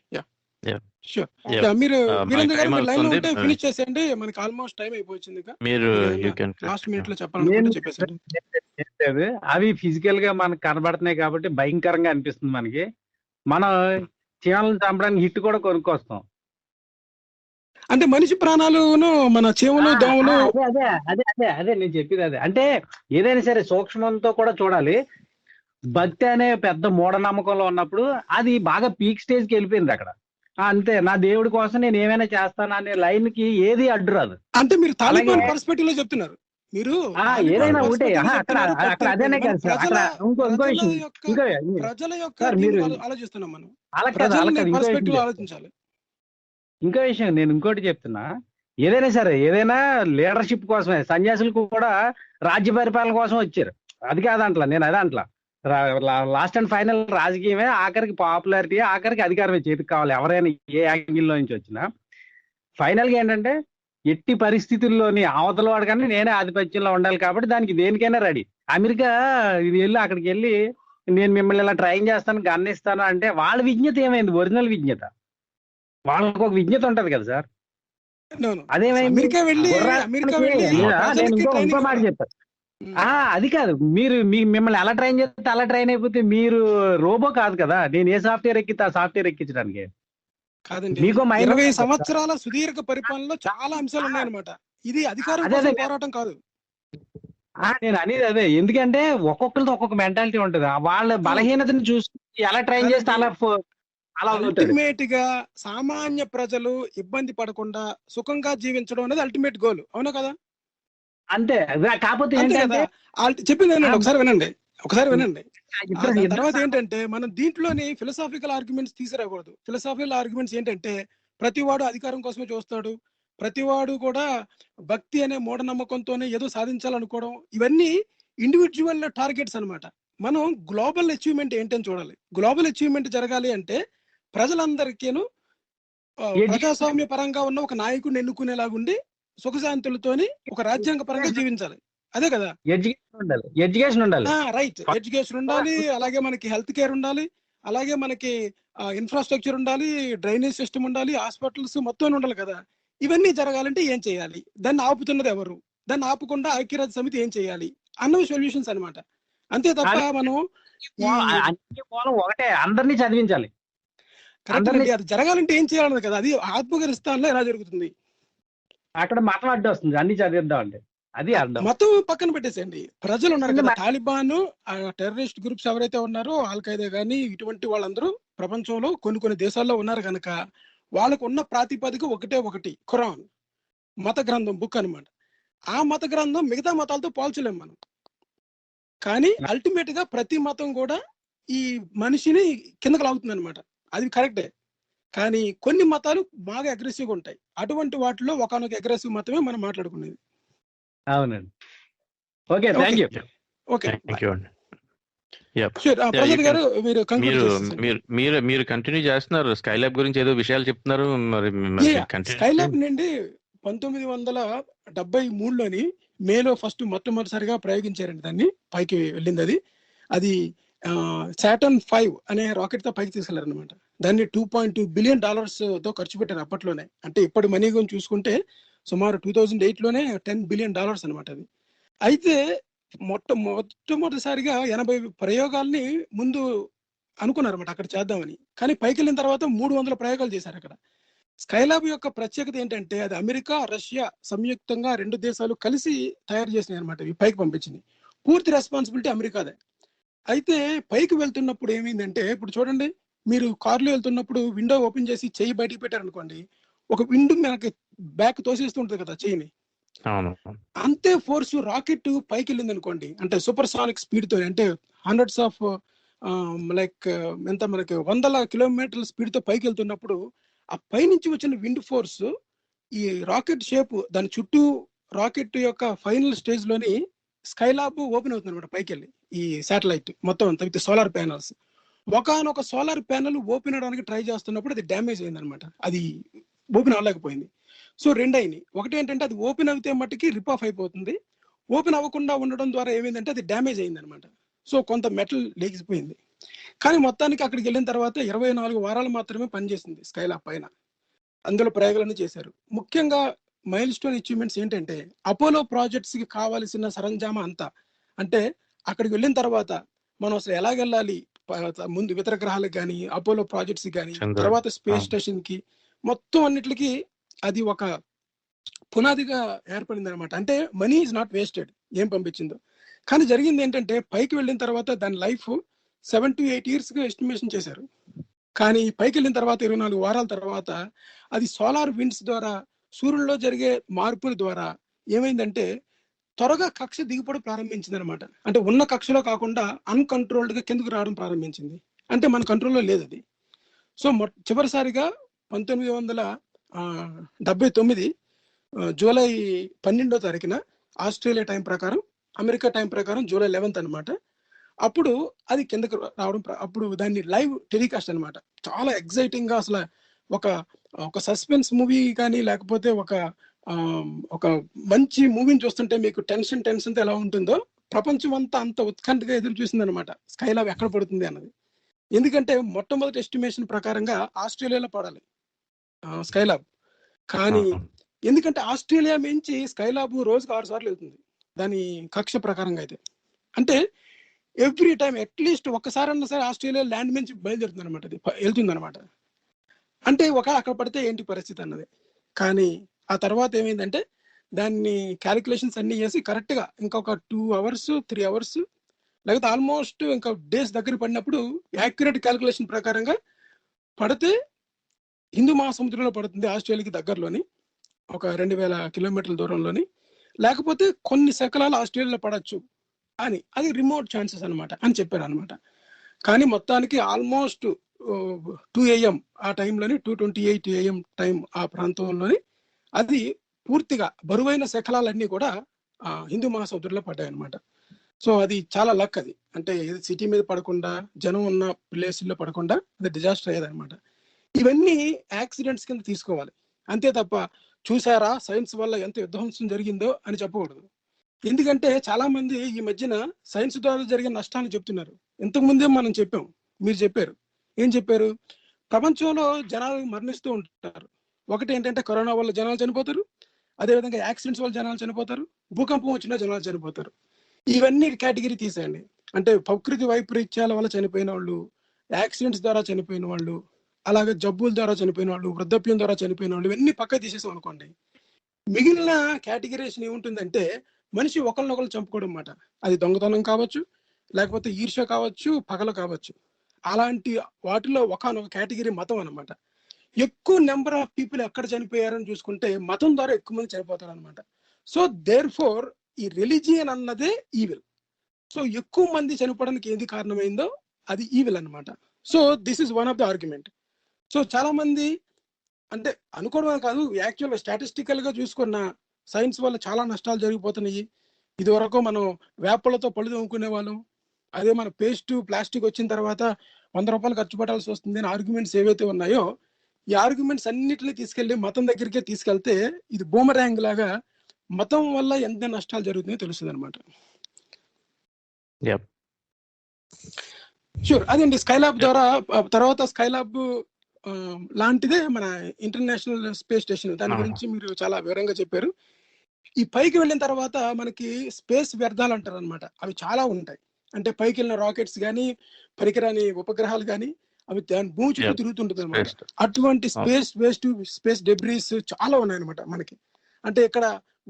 షూర్. Yeah. మీరు My వీరేంద్ర గారు time మీరు లైన్ లో అవుతుంది. ఉంటే ఫినిష్ చేసేయండి, మనకి ఆల్మోస్ట్ టైం అయిపోయింది. ఇక మీరు మీరు you can లాస్ట్ మినిట్ లో నేను చెప్పాలనుకుంటే చెప్పేసండి. చెప్పేది అవి ఫిజికల్ గా మనకు కనబడుతున్నాయి కాబట్టి భయంకరంగా అనిపిస్తుంది మనకి. మనం చీమలను చంపడానికి హిట్ కూడా కొనుక్కొస్తాం. అంటే మనిషి ప్రాణాలును మన చెవులు దోమలు అదే అదే అదే అదే అదే నేను చెప్పేది అదే. అంటే ఏదైనా సరే సూక్ష్మంతో కూడా చూడాలి. భక్తి అనే పెద్ద మూఢనమ్మకంలో ఉన్నప్పుడు అది బాగా పీక్ స్టేజ్ కి వెళ్ళిపోయింది అక్కడ. అంతే, నా దేవుడి కోసం నేను ఏమైనా చేస్తాను అనే లైన్ కి ఏది అడ్డు రాదు. అంటే మీరు అలాగే తాలిబాన్ పర్స్పెక్టివ్ లో చెప్తున్నారు. మీరు ఏదైనా ఒకటే perspective లో అక్కడ చెప్తున్నారు, అక్కడ అదేనే మనం కాదు సార్. ప్రజల అక్కడ ఇంకో ప్రజల విషయం, యొక్క ఇంకో ప్రజల యొక్క సార్ దీన్ని మీరు ఆలోచిస్తున్నాం మనం. అలా కాదు ప్రజల్ని ఇంకో విషయం పర్స్పెక్టివ్ చెప్తాను. ఆలోచించాలి. ఇంకో విషయం నేను ఇంకోటి చెప్తున్నా. ఏదైనా సరే ఏదైనా లీడర్షిప్ కోసమే, సన్యాసులు కూడా రాజ్య పరిపాలన కోసం వచ్చారు. అది కాదంట్లా, నేను అదే అంట్లా. లాస్ట్ అండ్ ఫైనల్ రాజకీయమే, ఆఖరికి పాపులారిటీ, ఆఖరికి అధికారమే చేతికి కావాలి, ఎవరైనా ఏ యాంగిల్లో నుంచి వచ్చినా. ఫైనల్ గా ఏంటంటే ఎట్టి పరిస్థితుల్లోని అవతల వాడు కానీ నేనే ఆధిపత్యంలో ఉండాలి కాబట్టి దానికి దేనికైనా రెడీ. అమెరికా ఇది వెళ్ళి అక్కడికి వెళ్ళి నేను మిమ్మల్ని ఇలా ట్రైన్ చేస్తాను, గన్ ఇస్తాను అంటే వాళ్ళ విజ్ఞత ఏమైంది? ఒరిజినల్ విజ్ఞత, వాళ్ళకు ఒక విజ్ఞత ఉంటది కదా సార్. అదేమైంది? అమెరికా వెళ్ళి నేను ఇంకో మాట చెప్తాను. అది కాదు, మీరు మిమ్మల్ని ఎలా ట్రైన్ చేస్తే అలా ట్రైన్ అయిపోతే మీరు రోబో కాదు కదా. నేను ఏ సాఫ్ట్వేర్ ఎక్కితే ఆ సాఫ్ట్వేర్ ఎక్కించడానికి కాదండి. మీకు 20 సంవత్సరాల సుదీర్ఘ పరిపాలనలో చాలా అంశాలు ఉన్నాయన్నమాట. ఇది అధికారం కోసం పోరాటం కాదు. నేను అనేది అదే. ఎందుకంటే ఒక్కొక్కరితో ఒక్కొక్క మెంటాలిటీ ఉంటది. వాళ్ళ బలహీనతని చూసి ఎలా ట్రైన్ చేస్తే అలా అల్టిమేట్ గా సామాన్య ప్రజలు ఇబ్బంది పడకుండా సుఖంగా జీవించడం అనేది అల్టిమేట్ గోల్, అవునా కదా? అంతే. కాకపోతే ఏంటంటే చెప్పింది ఒకసారి వినండి. తర్వాత ఏంటంటే మనం దీంట్లోని ఫిలసాఫికల్ ఆర్గ్యుమెంట్స్ తీసుకురాకూడదు. ఫిలసాఫికల్ ఆర్గ్యుమెంట్స్ ఏంటంటే ప్రతివాడు అధికారం కోసమే చూస్తాడు, ప్రతివాడు కూడా భక్తి అనే మూఢనమ్మకంతోనే ఏదో సాధించాలనుకోవడం, ఇవన్నీ ఇండివిజువల్ టార్గెట్స్ అన్నమాట. మనం గ్లోబల్ అచీవ్మెంట్ ఏంటని చూడాలి. గ్లోబల్ అచీవ్మెంట్ జరగాలి అంటే ప్రజలందరికీను ప్రజాస్వామ్య పరంగా ఉన్న ఒక నాయకుడిని ఎన్నుకునేలాగుండి సుఖశాంతులతోని ఒక రాజ్యాంగ పరంగా జీవించాలి. అదే కదా, ఎడ్యుకేషన్ ఉండాలి. రైట్, ఎడ్యుకేషన్ ఉండాలి, అలాగే మనకి హెల్త్ కేర్ ఉండాలి, అలాగే మనకి ఇన్ఫ్రాస్ట్రక్చర్ ఉండాలి, డ్రైనేజ్ సిస్టమ్ ఉండాలి, హాస్పిటల్స్ మొత్తం ఉండాలి కదా. ఇవన్నీ జరగాలంటే ఏం చేయాలి? దాన్ని ఆపుతున్నది ఎవరు? దాన్ని ఆపకుండా ఐక్యరాజ్య సమితి ఏం చేయాలి అన్నవి సొల్యూషన్స్ అనమాట. అంతే తప్ప మనం ఒకటే అందరినీ చదివించాలి. అది జరగాలంటే ఏం చేయాలన్నది కదా. అది ఆత్మగరిస్తాన్లో ఎలా జరుగుతుంది? అక్కడ మతం అడ్డు వస్తుంది, అన్ని చదివిద్దాం అంటే. అది అర్థం. మొత్తం పక్కన పెట్టేసండి. ప్రజలు ఉన్నారు కదా, తాలిబాన్ టెర్రరిస్ట్ గ్రూప్స్ ఎవరైతే ఉన్నారో, ఆల్ ఖైదా కానీ ఇటువంటి వాళ్ళందరూ ప్రపంచంలో కొన్ని దేశాల్లో ఉన్నారు కనుక వాళ్ళకు ఉన్న ప్రాతిపదిక ఒకటి ఖురాన్ మత గ్రంథం, బుక్ అనమాట. ఆ మత గ్రంథం మిగతా మతాలతో పోల్చలేం మనం. కానీ అల్టిమేట్ గా ప్రతి మతం కూడా ఈ మనిషిని కిందకు లాగుతుంది అనమాట. అది కరెక్టే. కానీ కొన్ని మతాలు బాగా అగ్రెసివ్ గా ఉంటాయి. అటువంటి వాటిలో ఒకనొక అగ్రెసివ్ మతమే మనం మాట్లాడుకునేది. అవునండి. Okay, thank you. Okay, thank you అండి. ప్రసాద్ గారు మీరు కంటిన్యూ చేస్తున్నారు. స్కైలాబ్ గురించి ఏదో విషయాలు చెప్తున్నారు. మరి స్కైలాబ్ నుండి 1973లోని మేలో మొట్టమొదటిసారిగా ప్రయోగించారండి. దాన్ని పైకి వెళ్ళింది. అది సాటర్న్ 5 అనే రాకెట్ తో పైకి తీసుకెళ్లారనమాట. దాన్ని $2.2 బిలియన్ తో ఖర్చు పెట్టారు అప్పట్లోనే. అంటే ఇప్పటి మనీ గురించి చూసుకుంటే సుమారు 2008లోనే $10 బిలియన్ అనమాట అది. అయితే మొట్టమొదటిసారిగా 80 ప్రయోగాల్ని ముందు అనుకున్నారన్నమాట అక్కడ చేద్దామని. కానీ పైకి వెళ్ళిన తర్వాత 300 ప్రయోగాలు చేశారు అక్కడ. స్కైలాబ్ యొక్క ప్రత్యేకత ఏంటంటే అది అమెరికా, రష్యా సంయుక్తంగా 2 దేశాలు కలిసి తయారు చేసినాయి అనమాట. ఇవి పైకి పంపించింది. పూర్తి రెస్పాన్సిబిలిటీ అమెరికాదే. అయితే పైకి వెళ్తున్నప్పుడు ఏమైందంటే, ఇప్పుడు చూడండి, మీరు కారులో వెళ్తున్నప్పుడు విండో ఓపెన్ చేసి చెయ్యి బయటికి పెట్టారనుకోండి, ఒక విండో మనకి బ్యాక్ తోసేస్తుంటది కదా చెయ్యిని. అంతే ఫోర్స్ రాకెట్ పైకి వెళ్ళింది అనుకోండి, అంటే సూపర్ సానిక్ స్పీడ్ తో, అంటే హండ్రెడ్స్ ఆఫ్ ఎంత మనకి 100 కిలోమీటర్ల స్పీడ్ తో పైకి వెళ్తున్నప్పుడు ఆ పైనుంచి వచ్చిన విండ్ ఫోర్స్ ఈ రాకెట్ షేప్, దాని చుట్టూ రాకెట్ యొక్క ఫైనల్ స్టేజ్ లోని స్కైలాబ్ ఓపెన్ అవుతుంది అనమాట. పైకి వెళ్ళి ఈ శాటిలైట్ మొత్తం అంతా విత్ సోలార్ ప్యానల్స్, ఒకనొక సోలార్ ప్యానల్ ఓపెన్ అవడానికి ట్రై చేస్తున్నప్పుడు అది డ్యామేజ్ అయింది అనమాట. అది ఓపెన్ అవ్వలేకపోయింది. సో 2 అయినాయి. ఒకటి ఏంటంటే అది ఓపెన్ అయితే మట్టుకి రిప్ ఆఫ్ అయిపోతుంది. ఓపెన్ అవ్వకుండా ఉండడం ద్వారా ఏమైందంటే అది డ్యామేజ్ అయింది అనమాట. సో కొంత మెటల్ లేచిపోయింది. కానీ మొత్తానికి అక్కడికి వెళ్ళిన తర్వాత 24 వారాలు మాత్రమే పనిచేసింది స్కైలాబ్ పైన. అందులో ప్రయోగాలన్నీ చేశారు. ముఖ్యంగా మైల్ స్టోన్ అచీవ్మెంట్స్ ఏంటంటే అపోలో ప్రాజెక్ట్స్ కి కావాల్సిన సరంజామా అంతా, అంటే అక్కడికి వెళ్ళిన తర్వాత మనం అసలు ఎలాగెళ్ళాలి, ముందు ఇతర గ్రహాలకు కానీ అపోలో ప్రాజెక్ట్స్ కానీ తర్వాత స్పేస్ స్టేషన్ కి మొత్తం అన్నిటికి అది ఒక పునాదిగా ఏర్పడింది అనమాట. అంటే మనీ ఈజ్ నాట్ వేస్టెడ్ ఏం పంపించిందో. కానీ జరిగింది ఏంటంటే పైకి వెళ్ళిన తర్వాత దాని లైఫ్ 7 to 8 years గా ఎస్టిమేషన్ చేశారు. కానీ పైకి వెళ్ళిన తర్వాత 24 వారాల తర్వాత అది సోలార్ విండ్స్ ద్వారా, సూర్యుల్లో జరిగే మార్పుల ద్వారా ఏమైందంటే త్వరగా కక్ష దిగిపోవడం ప్రారంభించింది అనమాట. అంటే ఉన్న కక్షలో కాకుండా అన్కంట్రోల్డ్ గా కిందకు రావడం ప్రారంభించింది. అంటే మన కంట్రోల్లో లేదు అది. సో చివరిసారిగా 1979 జూలై 12వ తారీఖున ఆస్ట్రేలియా టైం ప్రకారం, అమెరికా టైం ప్రకారం జూలై 11th అనమాట. అప్పుడు అది కిందకు రావడం, అప్పుడు దాన్ని లైవ్ టెలికాస్ట్ అనమాట. చాలా ఎక్సైటింగ్ గా, అసలు ఒక సస్పెన్స్ మూవీ కానీ లేకపోతే ఒక మంచి మూవీని చూస్తుంటే మీకు టెన్షన్ ఎలా ఉంటుందో ప్రపంచం అంతా అంత ఉత్కంఠగా ఎదురు చూసింది అనమాట స్కైలాబ్ ఎక్కడ పడుతుంది అన్నది. ఎందుకంటే మొట్టమొదటి ఎస్టిమేషన్ ప్రకారంగా ఆస్ట్రేలియాలో పడాలి స్కైలాబ్. కానీ ఎందుకంటే ఆస్ట్రేలియా మించి స్కైలాబ్ రోజుకు 6 సార్లు వెళ్తుంది దాని కక్ష ప్రకారంగా అయితే. అంటే ఎవ్రీ టైం అట్లీస్ట్ ఒక్కసారి అన్నా సరే ఆస్ట్రేలియా ల్యాండ్ నుంచి బయలుదేరుతుంది అనమాట, అది వెళ్తుంది అనమాట. అంటే ఒకవేళ అక్కడ పడితే ఏంటి పరిస్థితి అన్నది. కానీ ఆ తర్వాత ఏమైందంటే దాన్ని క్యాలిక్యులేషన్స్ అన్ని చేసి కరెక్ట్ గా ఇంకొక 2 hours 3 hours లేకపోతే ఆల్మోస్ట్ ఇంకా డేస్ దగ్గర పడినప్పుడు యాక్యురేట్ క్యాలిక్యులేషన్ ప్రకారంగా పడితే హిందూ మహాసముద్రంలో పడుతుంది, ఆస్ట్రేలియాకి దగ్గరలోని ఒక 2000 కిలోమీటర్ల దూరంలోని, లేకపోతే కొన్ని శకలాలు ఆస్ట్రేలియాలో పడచ్చు అని, అది రిమోట్ ఛాన్సెస్ అనమాట అని చెప్పారు అనమాట. కానీ మొత్తానికి ఆల్మోస్ట్ 2 AM ఆ టైంలోని 2:28 AM టైం ఆ ప్రాంతంలోని అది పూర్తిగా బరువైన శకలాలన్నీ కూడా హిందూ మహాసముద్రంలో పడ్డాయి అనమాట. సో అది చాలా లక్. అది అంటే సిటీ మీద పడకుండా, జనం ఉన్న ప్లేసుల్లో పడకుండా అది డిజాస్టర్ అయ్యేది అనమాట. ఇవన్నీ యాక్సిడెంట్స్ కింద తీసుకోవాలి అంతే తప్ప చూసారా సైన్స్ వల్ల ఎంత విధ్వంసం జరిగిందో అని చెప్పకూడదు. ఎందుకంటే చాలా మంది ఈ మధ్యన సైన్స్ ద్వారా జరిగిన నష్టాన్ని చెప్తున్నారు. ఇంతకు ముందే మనం చెప్పాం, మీరు చెప్పారు. ఏం చెప్పారు? ప్రపంచంలో జనాలు మరణిస్తూ ఉంటారు. ఒకటి ఏంటంటే కరోనా వల్ల జనాలు చనిపోతారు, అదేవిధంగా యాక్సిడెంట్స్ వల్ల జనాలు చనిపోతారు, భూకంపం వచ్చినా జనాలు చనిపోతారు. ఇవన్నీ కేటగిరీ తీసేయండి. అంటే ప్రకృతి వైపరీత్యాల వల్ల చనిపోయిన వాళ్ళు, యాక్సిడెంట్స్ ద్వారా చనిపోయిన వాళ్ళు, అలాగే జబ్బుల ద్వారా చనిపోయిన వాళ్ళు, వృద్ధాప్యం ద్వారా చనిపోయిన వాళ్ళు, ఇవన్నీ పక్క తీసేసాం అనుకోండి. మిగిలిన కేటగిరీషన్ ఏముంటుందంటే మనిషి ఒకరినొకరు చంపుకోవడం అన్నమాట. అది దొంగతనం కావచ్చు, లేకపోతే ఈర్ష్య కావచ్చు, పగలు కావచ్చు. అలాంటి వాటిలో ఒకనొక కేటగిరీ మతం అన్నమాట. ఎక్కువ నెంబర్ ఆఫ్ పీపుల్ ఎక్కడ చనిపోయారని చూసుకుంటే మతం ద్వారా ఎక్కువ మంది చనిపోతారు అనమాట. సో దేర్ ఫోర్ ఈ రిలీజియన్ అన్నదే ఈవిల్. సో ఎక్కువ మంది చనిపోవడానికి ఏది కారణమైందో అది ఈవిల్ అనమాట. So this is one of the argument. So చాలా మంది అంటే అనుకోవడం కాదు, యాక్చువల్గా స్టాటిస్టికల్ గా చూసుకున్న సైన్స్ వల్ల చాలా నష్టాలు జరిగిపోతున్నాయి. ఇది వరకు మనం వేపలతో పళ్ళు తోముకునే వాళ్ళం, అదే మన పేస్ట్ ప్లాస్టిక్ వచ్చిన తర్వాత 100 రూపాయలు ఖర్చు పెట్టాల్సి వస్తుంది అని ఆర్గ్యుమెంట్స్ ఏవైతే ఉన్నాయో, ఈ ఆర్గ్యుమెంట్స్ అన్నిటిని తీసుకెళ్లి మతం దగ్గరికే తీసుకెళ్తే ఇది బూమరాంగ్ లాగా మతం వల్ల ఎంత నష్టాలు జరుగుతుందో తెలుస్తుంది అనమాట. షూర్, అదండి స్కైలాబ్ ద్వారా. తర్వాత స్కైలాబ్ లాంటిదే మన ఇంటర్నేషనల్ స్పేస్ స్టేషన్, దాని గురించి మీరు చాలా వివరంగా చెప్పారు. ఈ పైకి వెళ్ళిన తర్వాత మనకి స్పేస్ వ్యర్థాలు అంటారు అనమాట, అవి చాలా ఉంటాయి. అంటే పైకి వెళ్ళిన రాకెట్స్ కానీ, పనికిరాని ఉపగ్రహాలు కానీ, అవి దాని భూమి చుట్టూ తిరుగుతుంటుంది అనమాట. అటువంటి స్పేస్ వేస్ట్, స్పేస్ డెబ్రీస్ చాలా ఉన్నాయన్నమాట మనకి. అంటే ఇక్కడ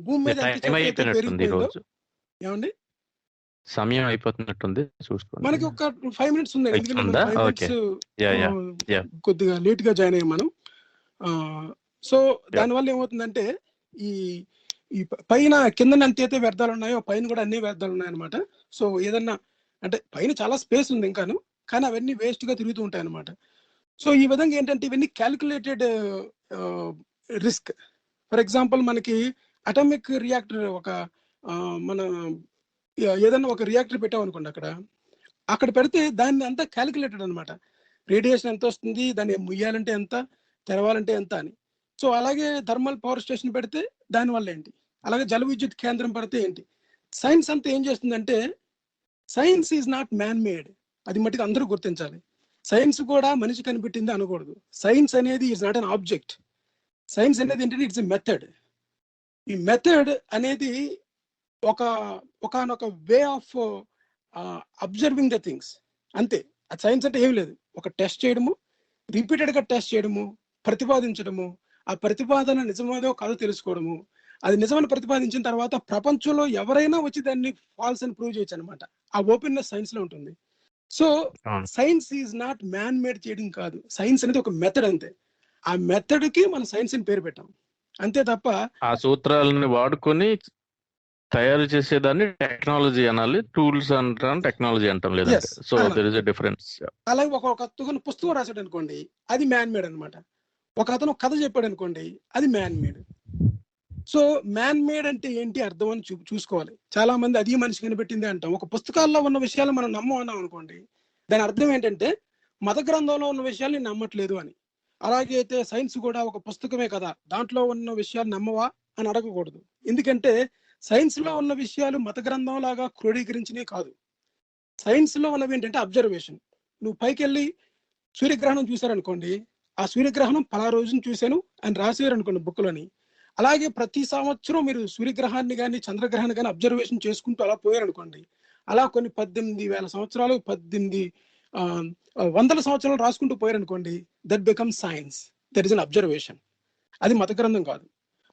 భూమి మీద పెరిగిపోయిందో. ఏమండి, సమయం అయిపోతున్నట్టుంది, చూసుకోండి. మనకి ఒక 5 minutes ఉంది, కొద్దిగా లేట్ గా జాయిన్ అయ్యాం మనం. సో దానివల్ల ఏమవుతుందంటే ఈ పైన కింద ఎంతైతే వ్యర్థాలు ఉన్నాయో పైన కూడా అన్ని వ్యర్థాలు ఉన్నాయన్నమాట. సో ఏదన్నా అంటే పైన చాలా స్పేస్ ఉంది ఇంకాను, కానీ అవన్నీ వేస్ట్ గా తిరుగుతూ ఉంటాయి అన్నమాట. సో ఈ విధంగా ఏంటంటే ఇవన్నీ క్యాలిక్యులేటెడ్ రిస్క్. ఫర్ ఎగ్జాంపుల్ మనకి అటామిక్ రియాక్టర్, ఒక మన ఏదన్నా ఒక రియాక్టర్ పెట్టాం అనుకోండి, అక్కడ పెడితే దాన్ని అంతా క్యాలిక్యులేటెడ్ అనమాట. రేడియేషన్ ఎంత వస్తుంది, దాన్ని ముయ్యాలంటే ఎంత, తెరవాలంటే ఎంత అని. సో అలాగే థర్మల్ పవర్ స్టేషన్ పెడితే దానివల్ల ఏంటి, అలాగే జల విద్యుత్ కేంద్రం పెడితే ఏంటి. సైన్స్ అంతా ఏం చేస్తుందంటే, science is not man made, అది మట్టుకు అందరూ గుర్తించాలి. సైన్స్ కూడా మనిషి కనిపెట్టింది అనకూడదు. సైన్స్ అనేది it's not an object. Science అనేది ఏంటంటే ఇట్స్ ఎ మెథడ్. ఈ మెథడ్ అనేది ఒకనొక way of observing the things, అంతే. అది సైన్స్ అంటే ఏం లేదు. ఒక టెస్ట్ చేయడము, రిపీటెడ్గా టెస్ట్ చేయడము, ప్రతిపాదించడము, ఆ ప్రతిపాదన నిజమేదో కాదో తెలుసుకోవడము, అది నిజమని ప్రతిపాదించిన తర్వాత ప్రపంచంలో ఎవరైనా వచ్చి దాన్ని ఫాల్స్ అని ప్రూవ్ చేయొచ్చు అనమాట. ఆ ఓపెన్నెస్ సైన్స్ లో ఉంటుంది. So science is not man made చేయడం కాదు. సైన్స్ అనేది ఒక మెథడ్ అంతే. ఆ మెథడ్ కి మనం సైన్స్ అని పేరు పెట్టాం, అంతే తప్ప ఆ సూత్రాలను వాడుకొని తయారు చేసేదాన్ని టెక్నాలజీ అనాలి. టూల్స్ అంటాం, టెక్నాలజీ అంటాం లేదంటే. So there is a difference. అలాగే ఒక అతను పుస్తకం రాశాడు అనుకోండి, అది మ్యాన్ మేడ్ అనమాట. ఒక అతను కథ చెప్పాడు అనుకోండి, అది man made. So man made అంటే ఏంటి అర్థం అని చూసుకోవాలి. చాలా మంది అది మనిషి కనిపెట్టింది అంటాం. ఒక పుస్తకాల్లో ఉన్న విషయాలు మనం నమ్మన్నాం అనుకోండి, దాని అర్థం ఏంటంటే మత గ్రంథంలో ఉన్న విషయాలు నేను నమ్మట్లేదు అని. అలాగే అయితే సైన్స్ కూడా ఒక పుస్తకమే కదా, దాంట్లో ఉన్న విషయాలు నమ్మవా అని అడగకూడదు. ఎందుకంటే సైన్స్ లో ఉన్న విషయాలు మత గ్రంథం లాగా క్రోడీకరించినవి కాదు. సైన్స్ లో ఉన్నవి ఏంటంటే అబ్జర్వేషన్. నువ్వు పైకి వెళ్ళి సూర్యగ్రహణం చూసారనుకోండి, ఆ సూర్యగ్రహణం పలా రోజున చూశాను అని రాసేవారు అనుకోండి బుక్లోని. అలాగే ప్రతి సంవత్సరం మీరు సూర్యగ్రహాన్ని కానీ చంద్రగ్రహాన్ని కానీ అబ్జర్వేషన్ చేసుకుంటూ అలా పోయారనుకోండి, అలా కొన్ని 18,000 సంవత్సరాలు 1800 సంవత్సరాలు రాసుకుంటూ పోయారనుకోండి, that become science. That is an observation. అది మత గ్రంథం కాదు.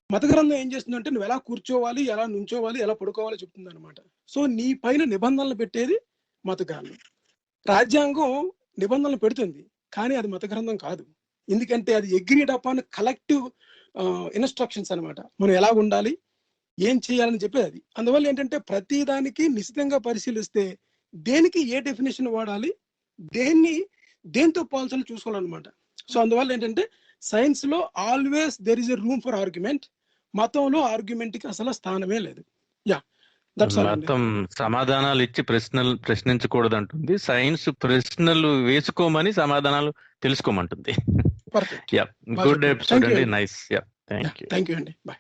మత గ్రంథం ఏం చేస్తుందంటే నువ్వు ఎలా కూర్చోవాలి, ఎలా నుంచోవాలి, ఎలా పడుకోవాలి చెప్తుంది అనమాట. సో నీ పైన నిబంధనలు పెట్టేది మత గ్రంథం. రాజ్యాంగం నిబంధనలు పెడుతుంది, కానీ అది మత గ్రంథం కాదు. ఎందుకంటే అది అగ్రీడ్ అపాన్ కలెక్టివ్ ఇన్స్ట్రక్షన్స్ అనమాట. మనం ఎలా ఉండాలి, ఏం చేయాలని చెప్పేది అది. అందువల్ల ఏంటంటే ప్రతి దానికి నిశ్చితంగా పరిశీలిస్తే దేనికి ఏ డెఫినేషన్ వాడాలి, దేంతో పోల్చాలి చూసుకోవాలన్నమాట. సో అందువల్ల ఏంటంటే సైన్స్ లో always there is a room for argument. మతంలో ఆర్గ్యుమెంట్ కి అసలు స్థానమే లేదు. మతం సమాధానాలు ఇచ్చి ప్రశ్నించకూడదు అంటుంది. సైన్స్ ప్రశ్నలు వేసుకోమని సమాధానాలు తెలుసుకోమంటుంది. గుడ్ ఎపిసోడ్ అండి. నైస్. థ్యాంక్ యూ అండి. బాయ్.